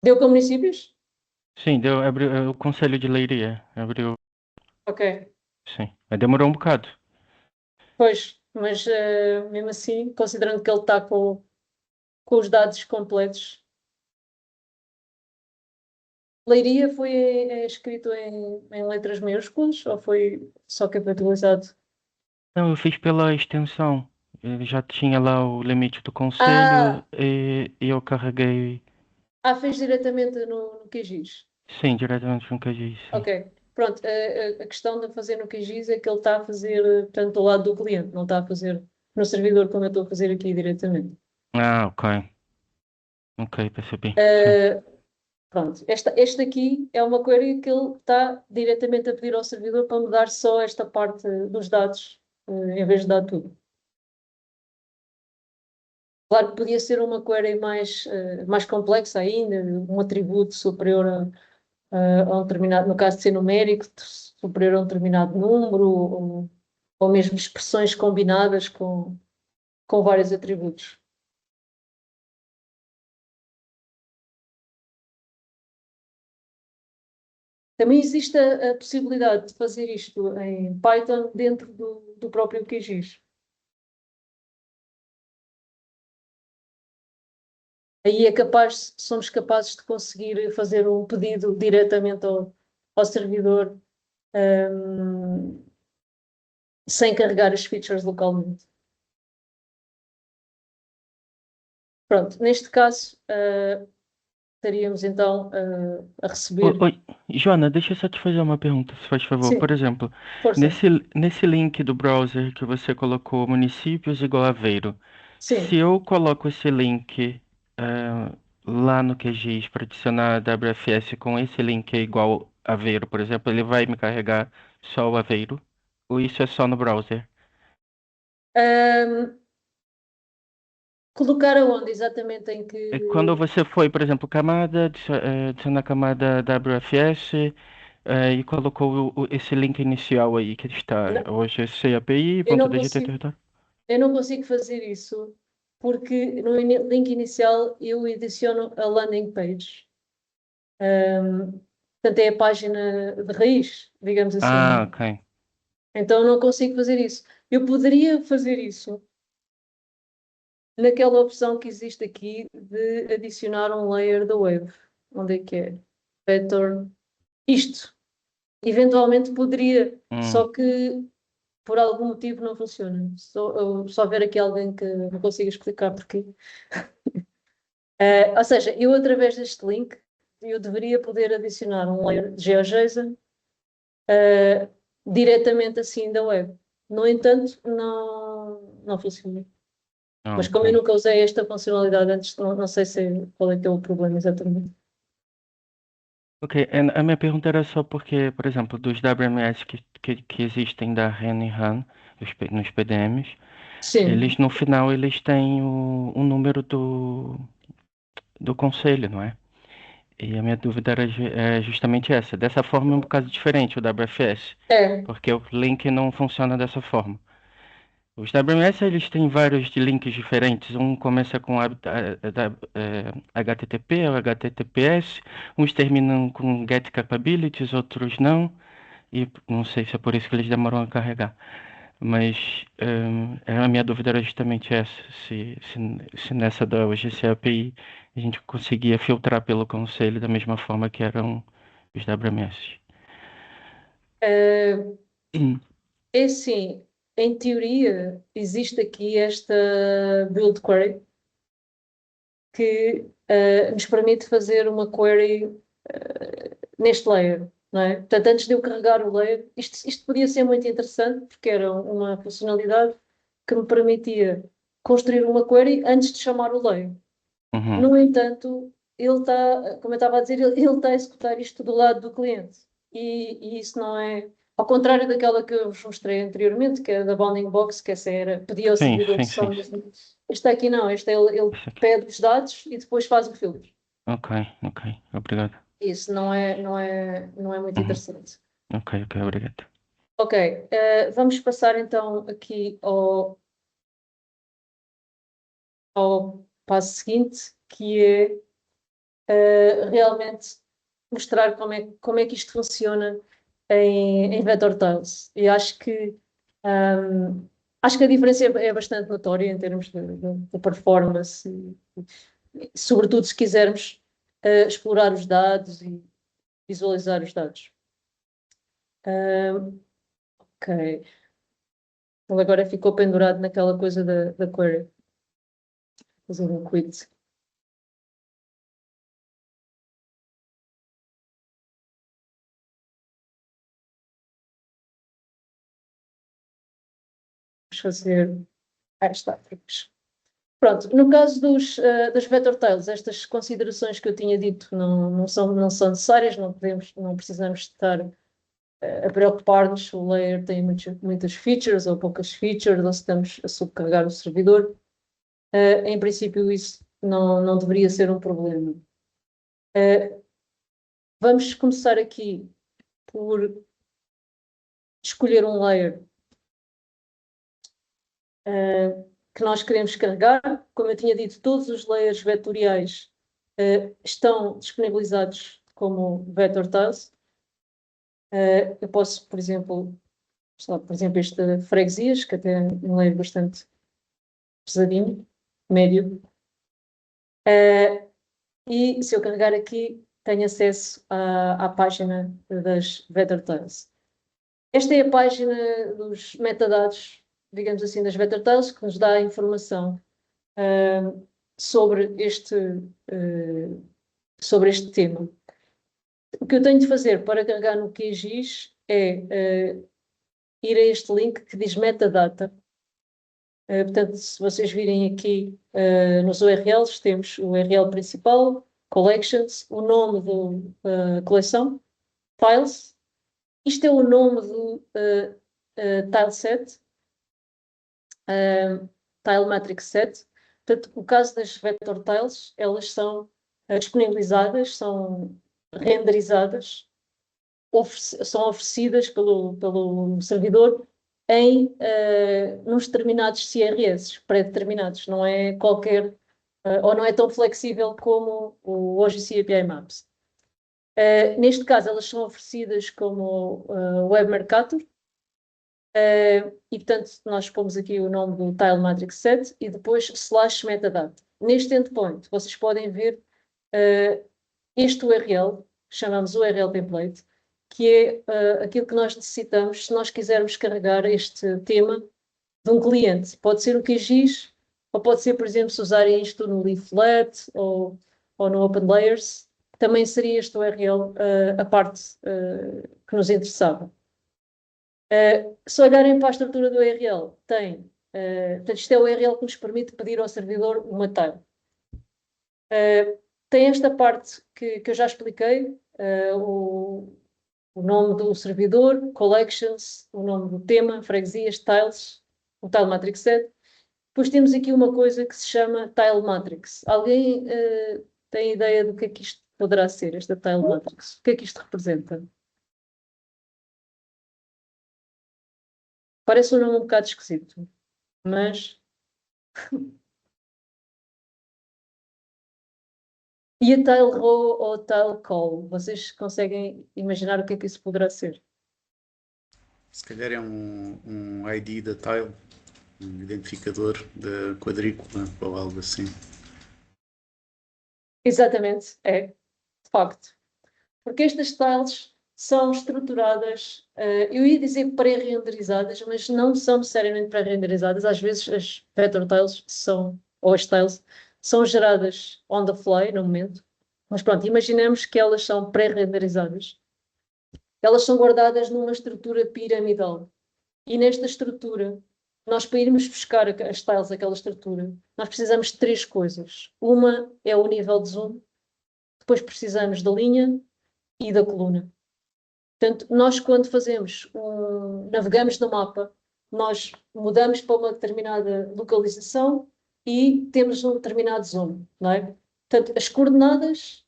Deu com municípios? Sim, abriu o Conselho de Leiria. Abriu, Ok. sim. Mas demorou um bocado. Pois, mas mesmo assim, considerando que ele está com os dados completos. Leiria foi escrito em letras maiúsculas ou foi só capitalizado? Não, eu fiz pela extensão. Ele já tinha lá o limite do conselho Ah, e eu carreguei, fez diretamente no QGIS. sim, diretamente no QGIS, sim. Ok, pronto. A questão de fazer no QGIS é que ele está a fazer, portanto, do lado do cliente, não está a fazer no servidor como eu estou a fazer aqui diretamente. Ah, ok. Ok, percebi. Sim. Pronto, este aqui é uma query que ele está diretamente a pedir ao servidor para me dar só esta parte dos dados, em vez de dar tudo. Claro que podia ser uma query mais complexa ainda, um atributo superior a um determinado, no caso de ser numérico, superior a um determinado número, ou mesmo expressões combinadas com vários atributos. Também existe a possibilidade de fazer isto em Python dentro do próprio QGIS. Aí somos capazes de conseguir fazer um pedido diretamente ao servidor, sem carregar as features localmente. Pronto, neste caso, estaríamos então a receber. Oi, Joana, deixa eu só te fazer uma pergunta, se faz favor. Sim, Por exemplo, força. nesse link do browser que você colocou municípios igual Aveiro, Sim. se eu coloco esse link lá no QGIS para adicionar a WFS com esse link igual Aveiro, por exemplo, ele vai me carregar só o Aveiro? Ou isso é só no browser? Colocar aonde exatamente em que. Quando você foi, por exemplo, adicionar camada WFS e colocou esse link inicial aí que está Não, hoje, eu não capi.dgt consigo, território. eu não consigo fazer isso porque no link inicial eu adiciono a landing page. Portanto, é a página de raiz, digamos Ah, assim. ok. Então, não consigo fazer isso. Eu poderia fazer isso naquela opção que existe aqui de adicionar um layer da web. Onde é que é? Vector. Isto. Eventualmente poderia, só que por algum motivo não funciona. Só ver aqui alguém que me consiga explicar porquê. Ou seja, eu através deste link, eu deveria poder adicionar um layer de GeoJSON diretamente assim da web. No entanto, não funciona. Mas como eu Ok. nunca usei esta funcionalidade antes, não sei qual é que é o problema exatamente. Ok, a minha pergunta era só porque, por exemplo, dos WMS que existem da RenRun, nos PDMs, Sim, eles no final eles têm o número do conselho, não é? E a minha dúvida era justamente essa. Dessa forma é um bocado diferente o WFS, é. porque o link não funciona dessa forma. Os WMS eles têm vários links diferentes. Um começa com HTTP ou HTTPS, uns terminam com Get Capabilities, outros não. E não sei se é por isso que eles demoram a carregar. Mas a minha dúvida era justamente essa, se nessa da OGC API a gente conseguia filtrar pelo conselho da mesma forma que eram os WMS. É assim, em teoria, existe aqui esta build query que nos permite fazer uma query neste layer, não é? Portanto, antes de eu carregar o layer, isto podia ser muito interessante porque era uma funcionalidade que me permitia construir uma query antes de chamar o layer. Uhum. No entanto, ele está, como eu estava a dizer, ele está a executar isto do lado do cliente. E isso não é. Ao contrário daquela que eu vos mostrei anteriormente, que é da Bounding Box, que essa era pedir ao Sim, servidor sim, só. sim. Este aqui não, este ele Esse aqui. pede os dados e depois faz o filtro. Ok, obrigado. Isso não é muito Uhum. interessante. Ok, obrigado. Ok, vamos passar então aqui ao passo seguinte, que é realmente mostrar como é que isto funciona em Vector Tiles. E acho que a diferença é bastante notória em termos de performance, sobretudo se quisermos explorar os dados visualizar os dados. Ok. Ele agora ficou pendurado naquela coisa da query. Fazer um quit. Vamos fazer... está. Pronto, no caso das vector tiles, estas considerações que eu tinha dito não são necessárias, não precisamos estar a preocupar-nos se o layer tem muitas features ou poucas features, ou se estamos a subcarregar o servidor. Em princípio, isso não deveria ser um problema. Vamos começar aqui por escolher um layer que nós queremos carregar. Como eu tinha dito, todos os layers vetoriais estão disponibilizados como vector tiles. Eu posso, por exemplo, este freguesias, que até é um layer bastante pesadinho, médio. E se eu carregar aqui, tenho acesso à página das vector tiles. Esta é a página dos metadados, digamos assim, das vector tiles, que nos dá a informação sobre este tema. O que eu tenho de fazer para carregar no QGIS é ir a este link que diz metadata. Portanto, se vocês virem aqui nos URLs, temos o URL principal, collections, o nome da coleção, tiles. Isto é o nome do tileset, tile matrix set. Portanto, o caso das vector tiles, elas são disponibilizadas, são renderizadas, são oferecidas pelo servidor em uns determinados CRS pré-determinados. Não é qualquer, ou não é tão flexível como o OGC API Maps. Neste caso, elas são oferecidas como Web Mercator, e portanto nós pomos aqui o nome do Tile Matrix Set e depois / metadata. Neste endpoint, vocês podem ver este URL, chamamos URL template, que é aquilo que nós necessitamos se nós quisermos carregar este tema de um cliente. Pode ser o QGIS, ou pode ser, por exemplo, se usarem isto no Leaflet ou no OpenLayers, também seria este URL a parte que nos interessava. Se olharem para a estrutura do URL, portanto, isto é o URL que nos permite pedir ao servidor uma tile. Tem esta parte que eu já expliquei, o nome do servidor, collections, o nome do tema, freguesias, tiles, o tile matrix set. Depois temos aqui uma coisa que se chama tile matrix. Alguém tem ideia do que é que isto poderá ser, esta tile matrix? O que é que isto representa? Parece um nome um bocado esquisito, mas... E a tile row ou tile call? Vocês conseguem imaginar o que é que isso poderá ser? Se calhar é um ID da tile, um identificador da quadrícula ou algo assim. Exatamente, de facto. Porque estas tiles são estruturadas, eu ia dizer pré-renderizadas, mas não são necessariamente pré-renderizadas. Às vezes as vector tiles ou as tiles, são geradas on the fly, no momento. Mas pronto, imaginemos que elas são pré-renderizadas. Elas são guardadas numa estrutura piramidal. E nesta estrutura, nós para irmos buscar as tiles daquela estrutura, nós precisamos de 3 coisas. Uma é o nível de zoom, depois precisamos da linha e da coluna. Portanto, nós quando navegamos no mapa, nós mudamos para uma determinada localização e temos um determinado zoom, não é? Portanto, as coordenadas,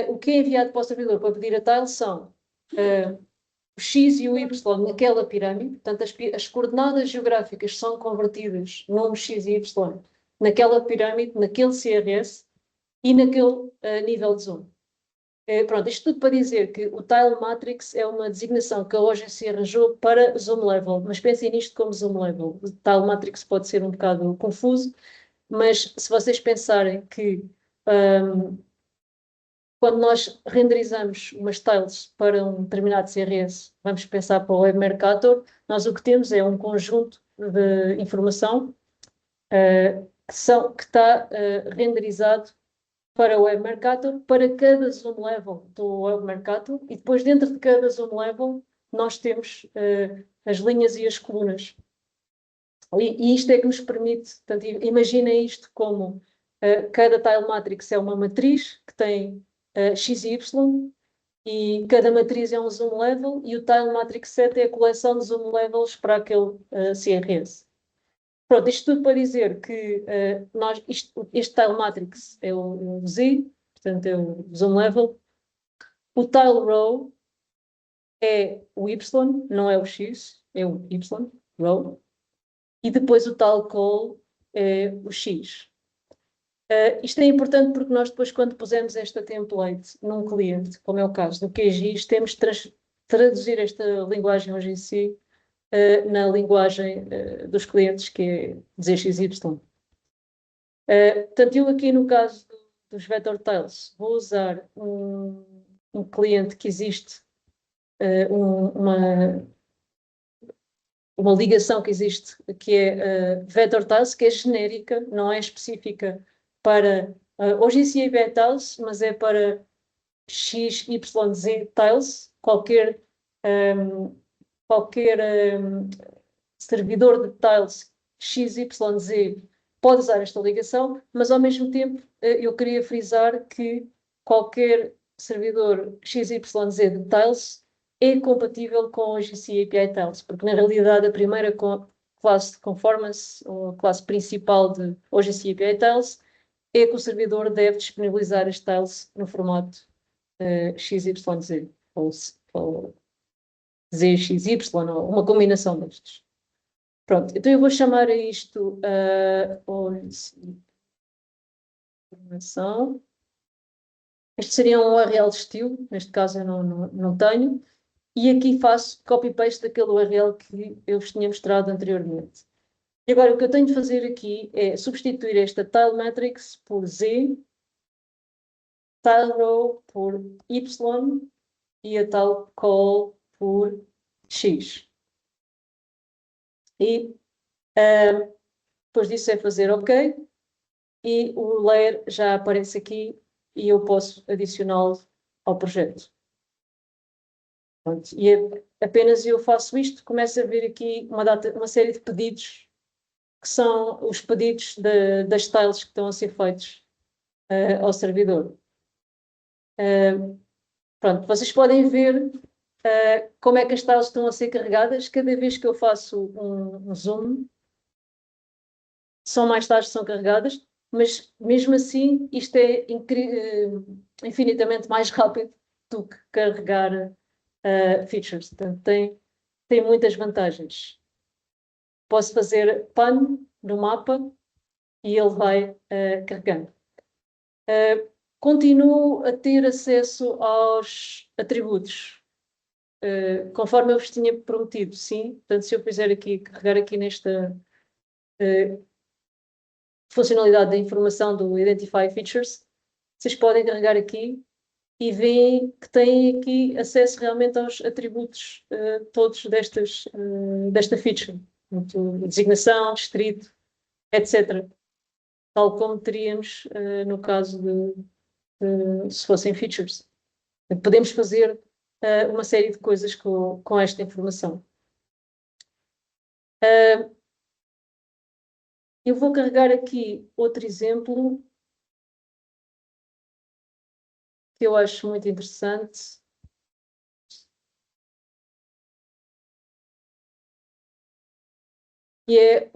o que é enviado para o servidor para pedir a tile são o X e o Y naquela pirâmide. Portanto, as coordenadas geográficas são convertidas num X e Y naquela pirâmide, naquele CRS e naquele nível de zoom. Pronto, isto tudo para dizer que o Tile Matrix é uma designação que a OGC arranjou para Zoom Level, mas pensem nisto como Zoom Level. O Tile Matrix pode ser um bocado confuso, mas se vocês pensarem que quando nós renderizamos umas tiles para um determinado CRS, vamos pensar para o Web Mercator, nós o que temos é um conjunto de informação que está renderizado para o Web Mercator, para cada zoom level do Web Mercator, e depois dentro de cada zoom level nós temos as linhas e as colunas. E isto é que nos permite, portanto, imaginem isto como cada tile matrix é uma matriz que tem x e y, e cada matriz é um zoom level, e o tile matrix set é a coleção de zoom levels para aquele CRS. Pronto, isto tudo para dizer que este tile matrix é o Z, portanto é o zoom level. O tile row é o Y, não é o X, é o Y, row. E depois o tile call é o X. Isto é importante porque nós depois, quando pusemos esta template num cliente, como é o caso do QGIS, temos de traduzir esta linguagem OGC na linguagem dos clientes, que é DZXY. Portanto, eu aqui no caso dos Vector Tiles, vou usar um cliente que existe, uma ligação que existe, que é Vector Tiles, que é genérica, não é específica para OGC API Tiles, mas é para XYZ Tiles, qualquer servidor de tiles XYZ pode usar esta ligação, mas ao mesmo tempo eu queria frisar que qualquer servidor XYZ de tiles é compatível com o GC API Tiles, porque na realidade a primeira classe de conformance, ou a classe principal de OGC API Tiles, é que o servidor deve disponibilizar as tiles no formato XYZ, ou ZXY, ou uma combinação destes. Pronto, então eu vou chamar a isto informação. Este seria um URL de estilo, neste caso eu não tenho, e aqui faço copy-paste daquele URL que eu vos tinha mostrado anteriormente. E agora o que eu tenho de fazer aqui é substituir esta tile matrix por Z, tile row por Y e a tile call por X. E depois disso é fazer OK, e o layer já aparece aqui e eu posso adicioná-lo ao projeto. Pronto, e apenas eu faço isto, começo a ver aqui uma série de pedidos, que são os pedidos das tiles que estão a ser feitos ao servidor. Pronto, vocês podem ver como é que as tiles estão a ser carregadas. Cada vez que eu faço um zoom, são mais tiles que são carregadas, mas mesmo assim isto é infinitamente mais rápido do que carregar features. Portanto, tem muitas vantagens. Posso fazer pan no mapa e ele vai carregando. Continuo a ter acesso aos atributos, conforme eu vos tinha prometido, sim. Portanto, se eu fizer aqui, carregar aqui nesta funcionalidade da informação do Identify Features, vocês podem carregar aqui e veem que têm aqui acesso realmente aos atributos todos desta feature. Portanto, designação, distrito, etc. Tal como teríamos no caso se fossem features. Podemos fazer uma série de coisas com esta informação. Eu vou carregar aqui outro exemplo que eu acho muito interessante. Que é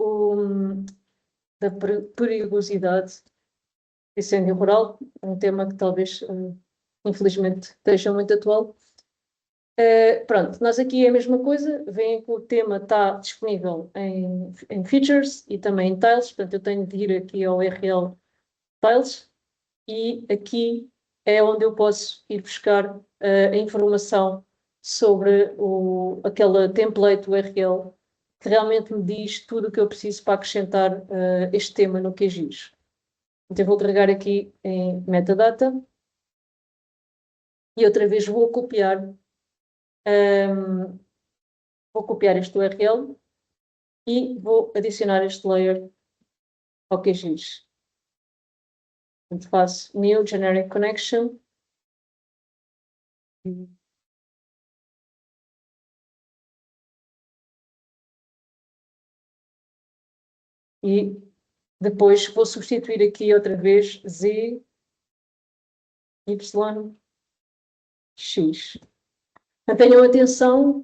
da perigosidade do incêndio rural, um tema que talvez, infelizmente, esteja muito atual. Pronto, nós aqui é a mesma coisa, veem que o tema está disponível em Features e também em Tiles, portanto eu tenho de ir aqui ao URL Tiles e aqui é onde eu posso ir buscar a informação sobre aquela template URL que realmente me diz tudo o que eu preciso para acrescentar este tema no QGIS. Então eu vou carregar aqui em Metadata e outra vez vou copiar este URL e vou adicionar este layer ao QGIS. Portanto, faço New Generic Connection. E depois vou substituir aqui outra vez Z, Y, X. Mantenham atenção,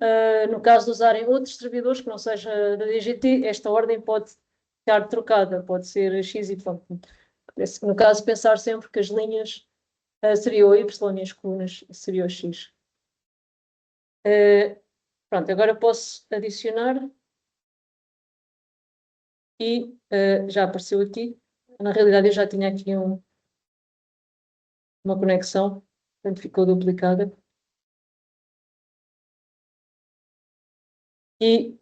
no caso de usarem outros servidores que não seja da DGT, esta ordem pode ficar trocada, pode ser XY. No caso, pensar sempre que as linhas seriam o Y e as colunas seriam o X. Pronto, agora posso adicionar e já apareceu aqui. Na realidade, eu já tinha aqui uma conexão, portanto ficou duplicada. E,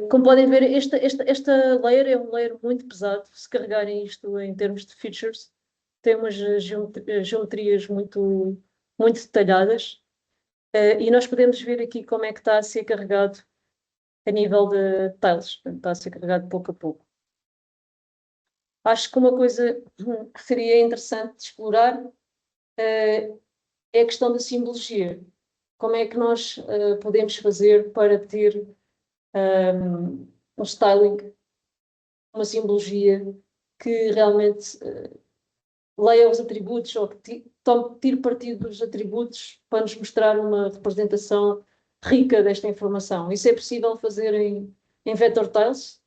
como podem ver, esta layer é um layer muito pesado. Se carregarem isto em termos de features, tem umas geometrias muito, muito detalhadas. E nós podemos ver aqui como é que está a ser carregado a nível de tiles. Portanto, está a ser carregado pouco a pouco. Acho que uma coisa que seria interessante de explorar é a questão da simbologia. Como é que nós podemos fazer para ter um styling, uma simbologia que realmente leia os atributos ou que tire partido dos atributos para nos mostrar uma representação rica desta informação. Isso é possível fazer em Vector Tiles?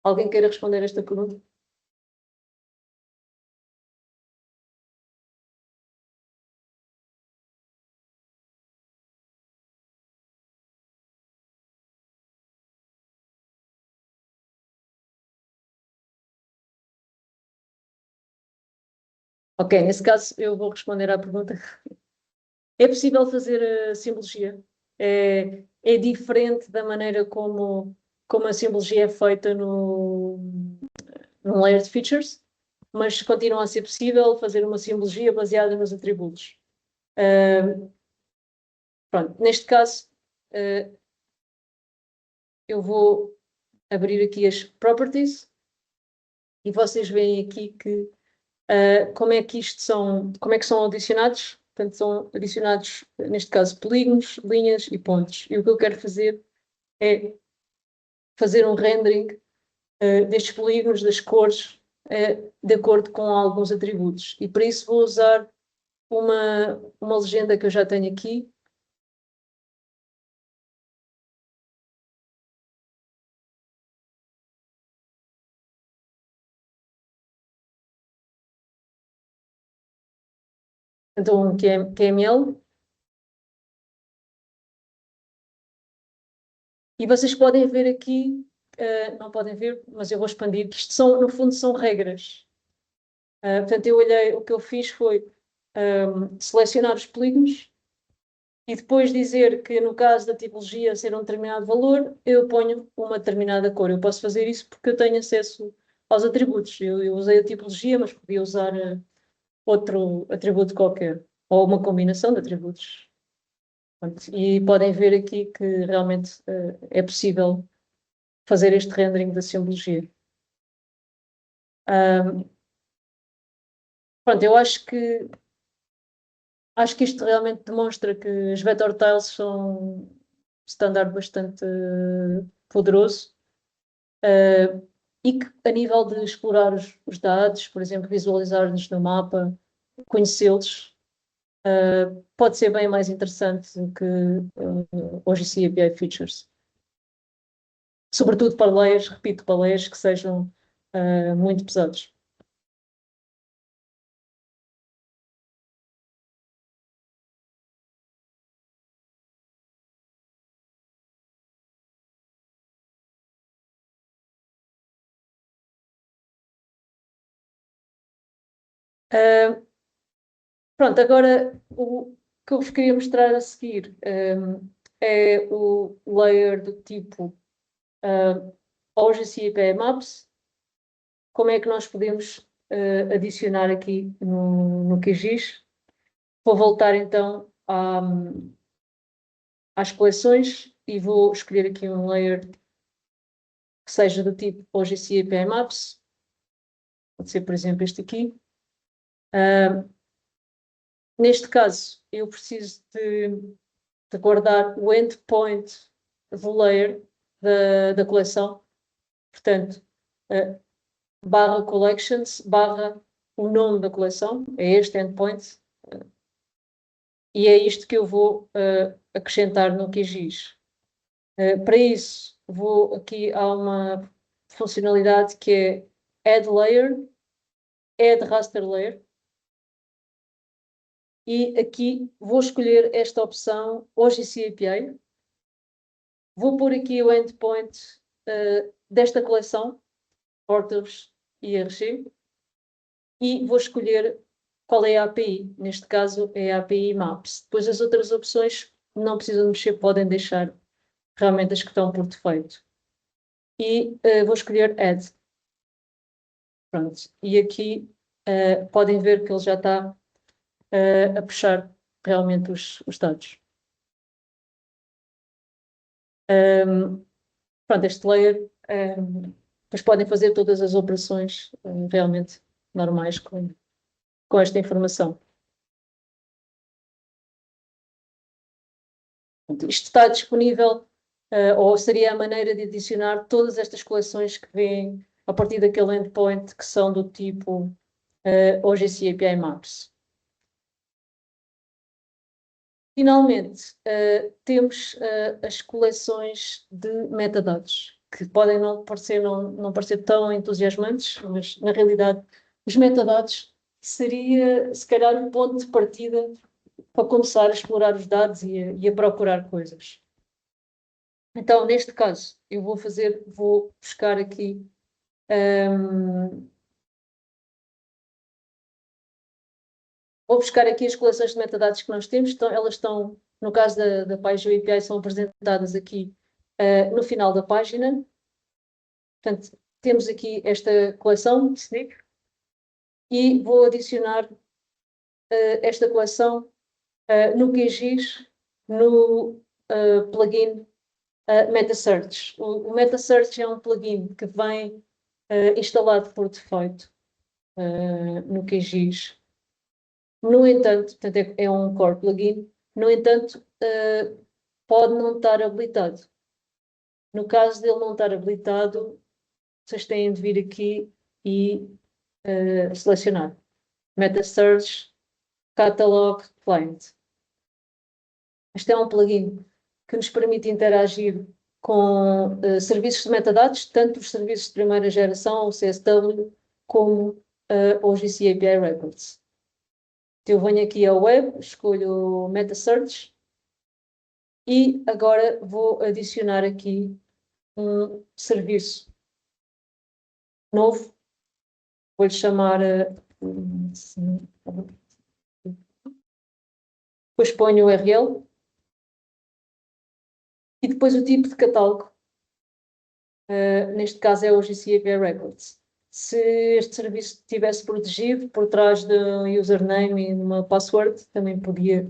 Alguém queira responder a esta pergunta? Ok, nesse caso eu vou responder à pergunta. É possível fazer a simbologia. É diferente da maneira como a simbologia é feita no layer de features, mas continua a ser possível fazer uma simbologia baseada nos atributos. Pronto, neste caso, eu vou abrir aqui as properties e vocês veem aqui que como é que são adicionados. Portanto, são adicionados, neste caso, polígonos, linhas e pontos. E o que eu quero fazer é fazer um rendering destes polígonos, das cores, de acordo com alguns atributos. E para isso vou usar uma legenda que eu já tenho aqui. Então, um QML. E vocês podem ver aqui, não podem ver, mas eu vou expandir, que isto no fundo, são regras. Portanto, o que eu fiz foi selecionar os polígonos e depois dizer que no caso da tipologia ser um determinado valor, eu ponho uma determinada cor. Eu posso fazer isso porque eu tenho acesso aos atributos. Eu usei a tipologia, mas podia usar outro atributo qualquer, ou uma combinação de atributos. E podem ver aqui que realmente é possível fazer este rendering da simbologia. Pronto, eu acho que isto realmente demonstra que as vector tiles são um standard bastante poderoso e que a nível de explorar os dados, por exemplo, visualizar-nos no mapa, conhecê-los, pode ser bem mais interessante do que OGC API Features. Sobretudo para layers, repito, para layers que sejam muito pesados. Pronto, agora o que eu vos queria mostrar a seguir é o layer do tipo OGC API Maps. Como é que nós podemos adicionar aqui no QGIS. Vou voltar então às coleções e vou escolher aqui um layer que seja do tipo OGC API Maps. Pode ser, por exemplo, este aqui. Neste caso, eu preciso de guardar o endpoint do layer da coleção. Portanto, barra collections, barra o nome da coleção, é este endpoint. E é isto que eu vou acrescentar no QGIS. Para isso, há uma funcionalidade que é Add Layer, Add Raster Layer. E aqui vou escolher esta opção OGC API. Vou pôr aqui o endpoint desta coleção, Porters e IRG, e vou escolher qual é a API. Neste caso é a API Maps. Depois as outras opções não precisam mexer, podem deixar realmente as que estão por defeito. E vou escolher Add. Pronto. E aqui podem ver que ele já está a puxar realmente os dados. Pronto, este layer, depois podem fazer todas as operações realmente normais com esta informação. Portanto, isto está disponível, ou seria a maneira de adicionar todas estas coleções que vêm a partir daquele endpoint que são do tipo OGC API Maps. Finalmente, temos as coleções de metadados, que podem não parecer tão entusiasmantes, mas na realidade os metadados seria se calhar um ponto de partida para começar a explorar os dados e a procurar coisas. Então, neste caso, eu vou buscar aqui as coleções de metadados que nós temos. Então, elas estão, no caso da página API, são apresentadas aqui no final da página. Portanto, temos aqui esta coleção, SNP, e vou adicionar esta coleção no QGIS, no plugin MetaSearch. O MetaSearch é um plugin que vem instalado por defeito no QGIS. No entanto, portanto, é um core plugin, no entanto, pode não estar habilitado. No caso dele não estar habilitado, vocês têm de vir aqui e selecionar MetaSearch Catalog Client. Este é um plugin que nos permite interagir com serviços de metadados, tanto os serviços de primeira geração, o CSW, como OGC API Records. Eu venho aqui ao web, escolho MetaSearch e agora vou adicionar aqui um serviço novo. Vou-lhe chamar... depois ponho o URL e depois o tipo de catálogo. Neste caso é o OGC API Records. Se este serviço estivesse protegido por trás de um username e de uma password, também podia,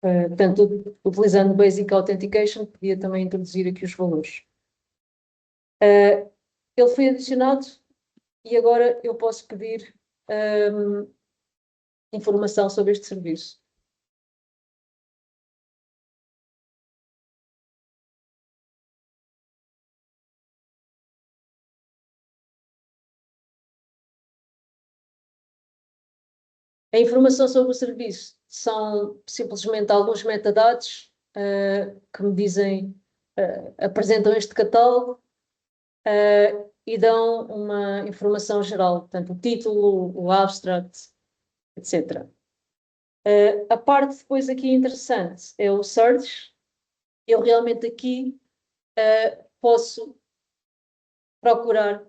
portanto, utilizando Basic Authentication, podia também introduzir aqui os valores. Ele foi adicionado e agora eu posso pedir informação sobre este serviço. A informação sobre o serviço são simplesmente alguns metadados que me dizem, apresentam este catálogo e dão uma informação geral, portanto, o título, o abstract, etc. A parte depois aqui interessante é o search. Eu realmente aqui posso procurar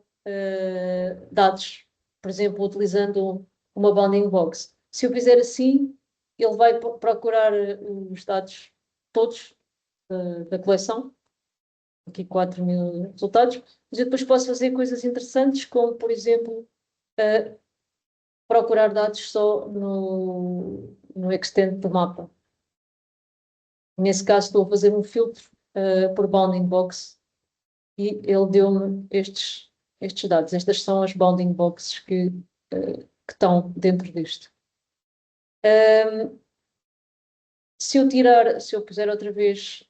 dados, por exemplo, utilizando uma bounding box. Se eu fizer assim, ele vai procurar os dados todos da coleção, aqui 4.000 resultados, mas eu depois posso fazer coisas interessantes, como, por exemplo, procurar dados só no extent do mapa. Nesse caso, estou a fazer um filtro por bounding box e ele deu-me estes dados. Estas são as bounding boxes que estão dentro disto. Se eu puser outra vez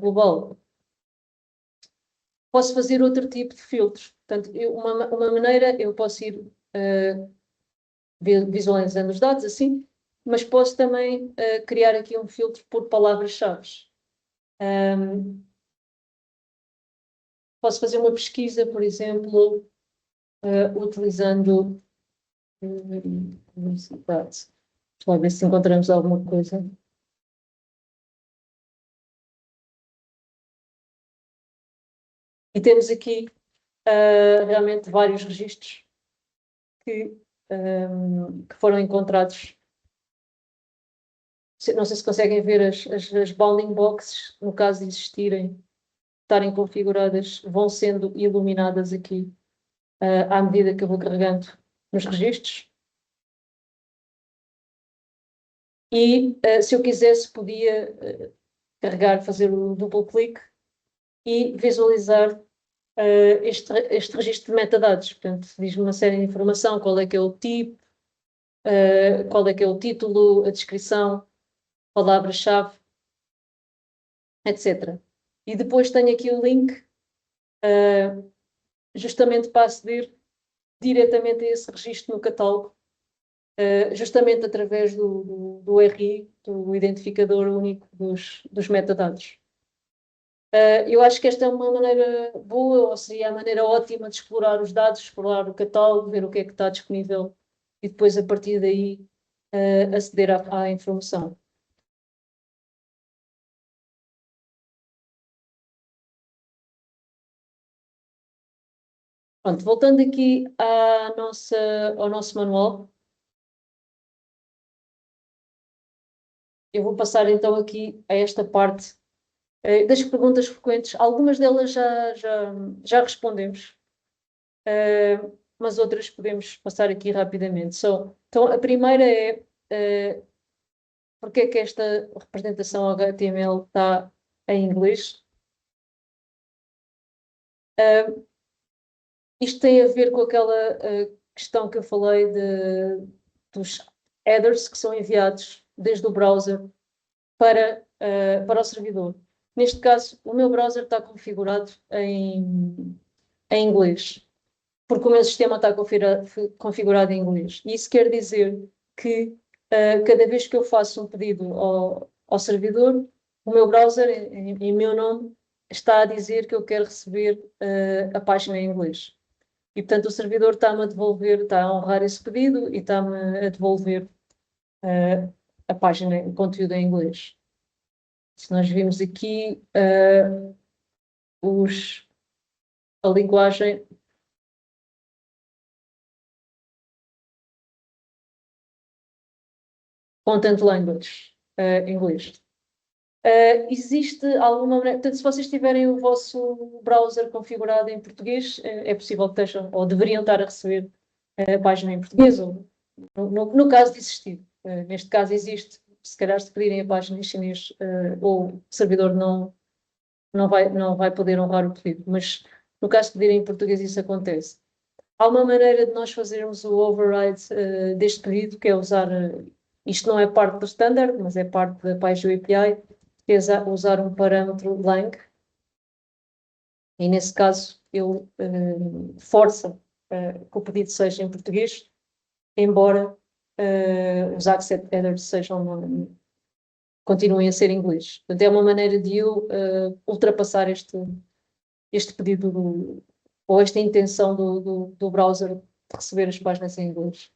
global, posso fazer outro tipo de filtro. Portanto, uma maneira, eu posso ir visualizando os dados assim, mas posso também criar aqui um filtro por palavras-chave. Posso fazer uma pesquisa, por exemplo, utilizando universidade. Vamos ver se encontramos alguma coisa. E temos aqui realmente vários registros que foram encontrados. Não sei se conseguem ver as bounding boxes, no caso de existirem, estarem configuradas, vão sendo iluminadas aqui à medida que eu vou carregando nos registros. E se eu quisesse, podia carregar, fazer o duplo clique e visualizar este registro de metadados. Portanto, diz-me uma série de informação, qual é que é o tipo, qual é que é o título, a descrição, palavra-chave, etc. E depois tenho aqui o link justamente para aceder diretamente a esse registro no catálogo, justamente através do URI, do identificador único dos metadados. Eu acho que esta é uma maneira boa, ou seria a maneira ótima de explorar os dados, explorar o catálogo, ver o que é que está disponível e depois, a partir daí, aceder à informação. Pronto, voltando aqui ao nosso manual, eu vou passar então aqui a esta parte das perguntas frequentes. Algumas delas já respondemos, mas outras podemos passar aqui rapidamente. Então, a primeira é porque é que esta representação HTML está em inglês? Isto tem a ver com aquela questão que eu falei dos headers que são enviados desde o browser para o servidor. Neste caso, o meu browser está configurado em inglês, porque o meu sistema está configurado em inglês. E isso quer dizer que cada vez que eu faço um pedido ao servidor, o meu browser, em meu nome, está a dizer que eu quero receber a página em inglês. E, portanto, o servidor está-me a devolver, está a honrar esse pedido e está-me a devolver a página, o conteúdo em inglês. Se nós vimos aqui a linguagem Content Language, inglês. Existe alguma maneira, portanto, se vocês tiverem o vosso browser configurado em português, é possível que estejam, ou deveriam estar a receber a página em português, ou no caso de existir. Neste caso existe, se calhar se pedirem a página em chinês, o servidor não vai poder honrar o pedido, mas no caso de pedirem em português isso acontece. Há uma maneira de nós fazermos o override deste pedido, que é usar, isto não é parte do standard, mas é parte da PyGeo API, que é usar um parâmetro lang, e nesse caso ele força que o pedido seja em português, embora os accept headers continuem a ser em inglês. Portanto, é uma maneira de eu ultrapassar este pedido ou esta intenção do browser de receber as páginas em inglês.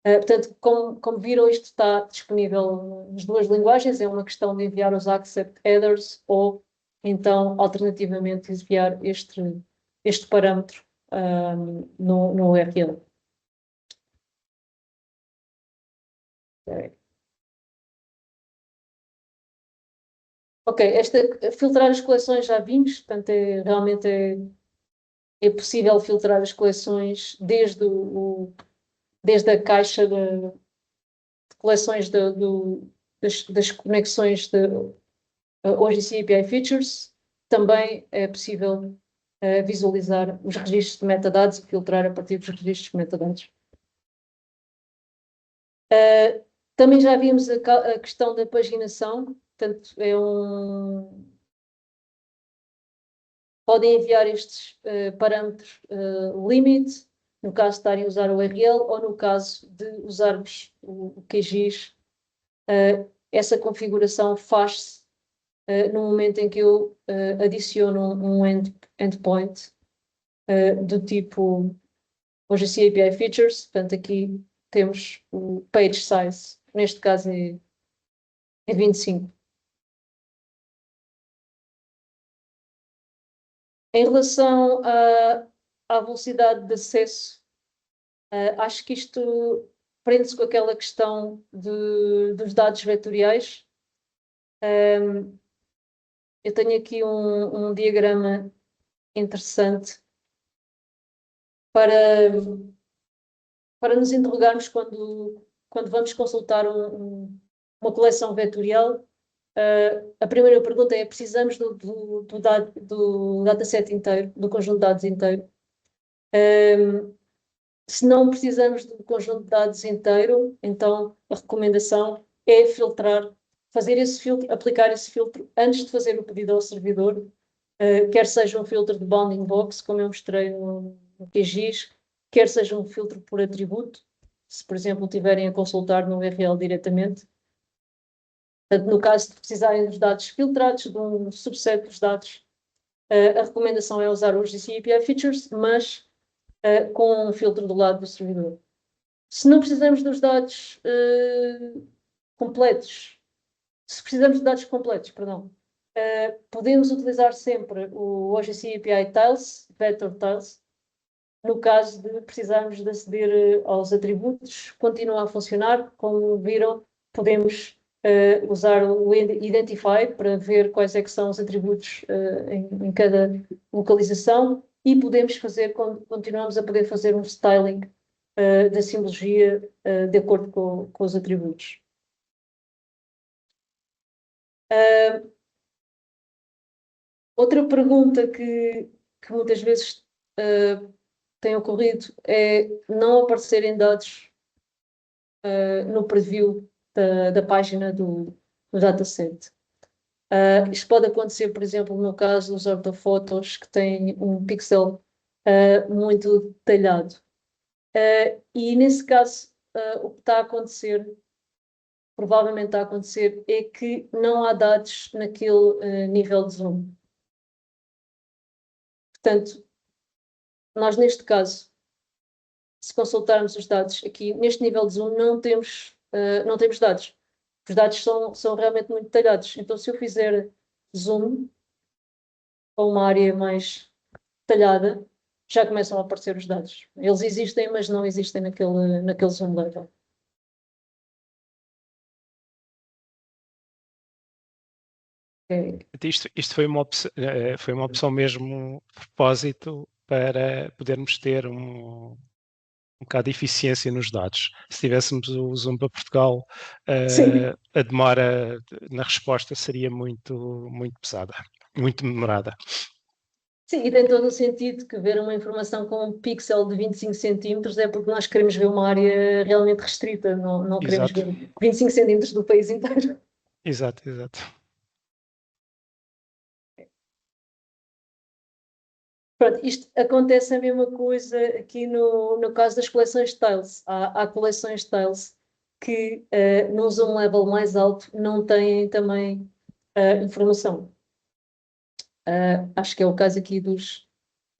Portanto, como viram, isto está disponível nas duas linguagens, é uma questão de enviar os accept headers ou, então, alternativamente, enviar este parâmetro no URL. Ok, filtrar as coleções já vimos, portanto, realmente é possível filtrar as coleções desde o desde a caixa de coleções das conexões de OGC API Features, também é possível visualizar os registros de metadados e filtrar a partir dos registros de metadados. Também já vimos a questão da paginação, portanto, podem enviar estes parâmetros limit, no caso de estarem a usar o URL, ou no caso de usarmos o QGIS, essa configuração faz-se no momento em que eu adiciono um endpoint do tipo OGC API Features. Portanto, aqui temos o page size, neste caso é 25. Em relação à velocidade de acesso, acho que isto prende-se com aquela questão dos dados vetoriais. Eu tenho aqui um diagrama interessante para nos interrogarmos quando vamos consultar uma coleção vetorial. A primeira pergunta é: precisamos do dataset inteiro, do conjunto de dados inteiro? Se não precisamos do conjunto de dados inteiro, então a recomendação é filtrar, fazer esse filtro, aplicar esse filtro antes de fazer o pedido ao servidor, quer seja um filtro de bounding box, como eu mostrei no QGIS, quer seja um filtro por atributo, se por exemplo estiverem a consultar no URL diretamente. Portanto, no caso de precisarem dos dados filtrados, de um subset dos dados, a recomendação é usar os OGC API Features, mas com um filtro do lado do servidor. Se não precisamos dos dados completos, perdão, podemos utilizar sempre o OGC API Tiles, Vector Tiles. No caso de precisarmos de aceder aos atributos, continua a funcionar. Como viram, podemos usar o Identify para ver quais é que são os atributos em cada localização, e continuamos a poder fazer um styling da simbologia de acordo com os atributos. Outra pergunta que muitas vezes tem ocorrido é não aparecerem dados no preview da página do dataset. Isto pode acontecer, por exemplo, no caso dos ortofotos, que têm um pixel muito detalhado. E nesse caso, o que está a acontecer, provavelmente está a acontecer, é que não há dados naquele nível de zoom. Portanto, nós neste caso, se consultarmos os dados aqui, neste nível de zoom, não temos dados. Os dados são realmente muito detalhados. Então, se eu fizer zoom a uma área mais detalhada, já começam a aparecer os dados. Eles existem, mas não existem naquele zoom level. Okay. Isto foi uma opção mesmo de propósito para podermos ter um bocado de eficiência nos dados. Se tivéssemos o Zoom para Portugal, a demora na resposta seria muito, muito pesada, muito demorada. Sim, e tem todo o sentido que ver uma informação com um pixel de 25 centímetros é porque nós queremos ver uma área realmente restrita, não queremos ver 25 centímetros do país inteiro. Exato. Pronto, isto acontece a mesma coisa aqui no caso das coleções de tiles. Há coleções de tiles que num zoom level mais alto não têm também informação. Acho que é o caso aqui dos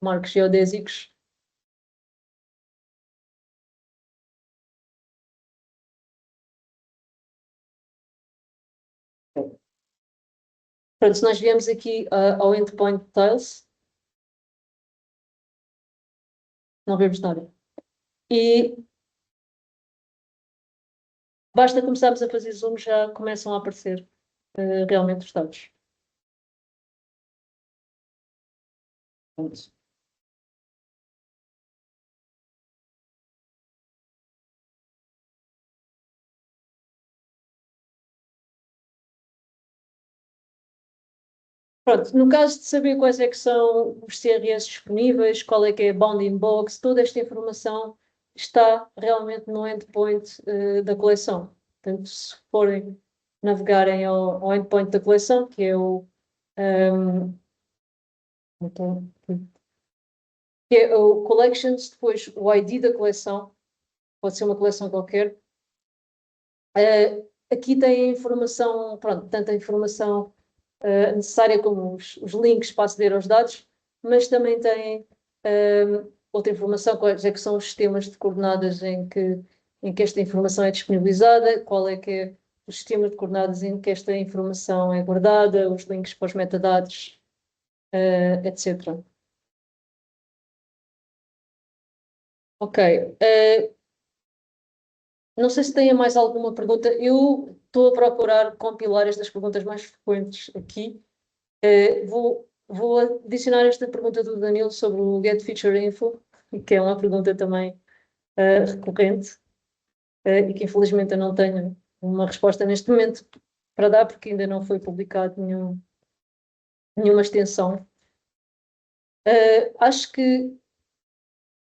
marcos geodésicos. Pronto, se nós viemos aqui ao endpoint tiles, não vemos nada. E basta começarmos a fazer zoom, já começam a aparecer realmente os dados. Pronto. Pronto, no caso de saber quais é que são os CRS disponíveis, qual é que é a bounding box, toda esta informação está realmente no endpoint da coleção. Portanto, se forem navegarem ao endpoint da coleção, que é então, que é o Collections, depois o ID da coleção, pode ser uma coleção qualquer. Aqui tem a informação, pronto, tanta informação necessária como os links para aceder aos dados, mas também tem outra informação, quais é que são os sistemas de coordenadas em que esta informação é disponibilizada, qual é que é o sistema de coordenadas em que esta informação é guardada, os links para os metadados, etc. Ok. Não sei se têm mais alguma pergunta. Eu estou a procurar compilar estas perguntas mais frequentes aqui. Vou adicionar esta pergunta do Danilo sobre o Get Feature Info, que é uma pergunta também recorrente e que infelizmente eu não tenho uma resposta neste momento para dar, porque ainda não foi publicado nenhuma extensão. Acho que,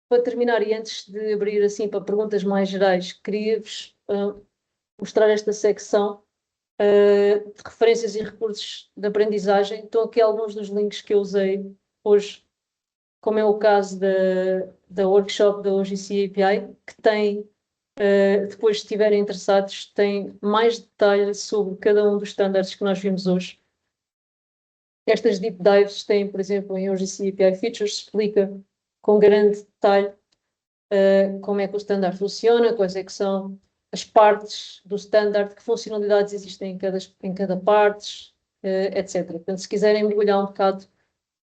para terminar, e antes de abrir assim para perguntas mais gerais, queria-vos mostrar esta secção de referências e recursos de aprendizagem. Estão aqui alguns dos links que eu usei hoje, como é o caso da workshop da OGC API, que tem, depois se estiverem interessados, tem mais detalhe sobre cada um dos standards que nós vimos hoje. Estas deep dives têm, por exemplo, em OGC API Features, explica com grande detalhe como é que o standard funciona, quais é que são as partes do standard, que funcionalidades existem em cada parte, etc. Portanto, se quiserem mergulhar um bocado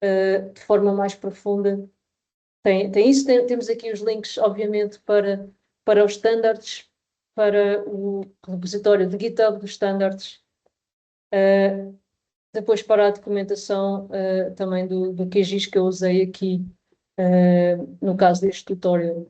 de forma mais profunda, tem isso. Temos aqui os links, obviamente, para os standards, para o repositório de GitHub dos standards, depois para a documentação também do QGIS que eu usei aqui no caso deste tutorial.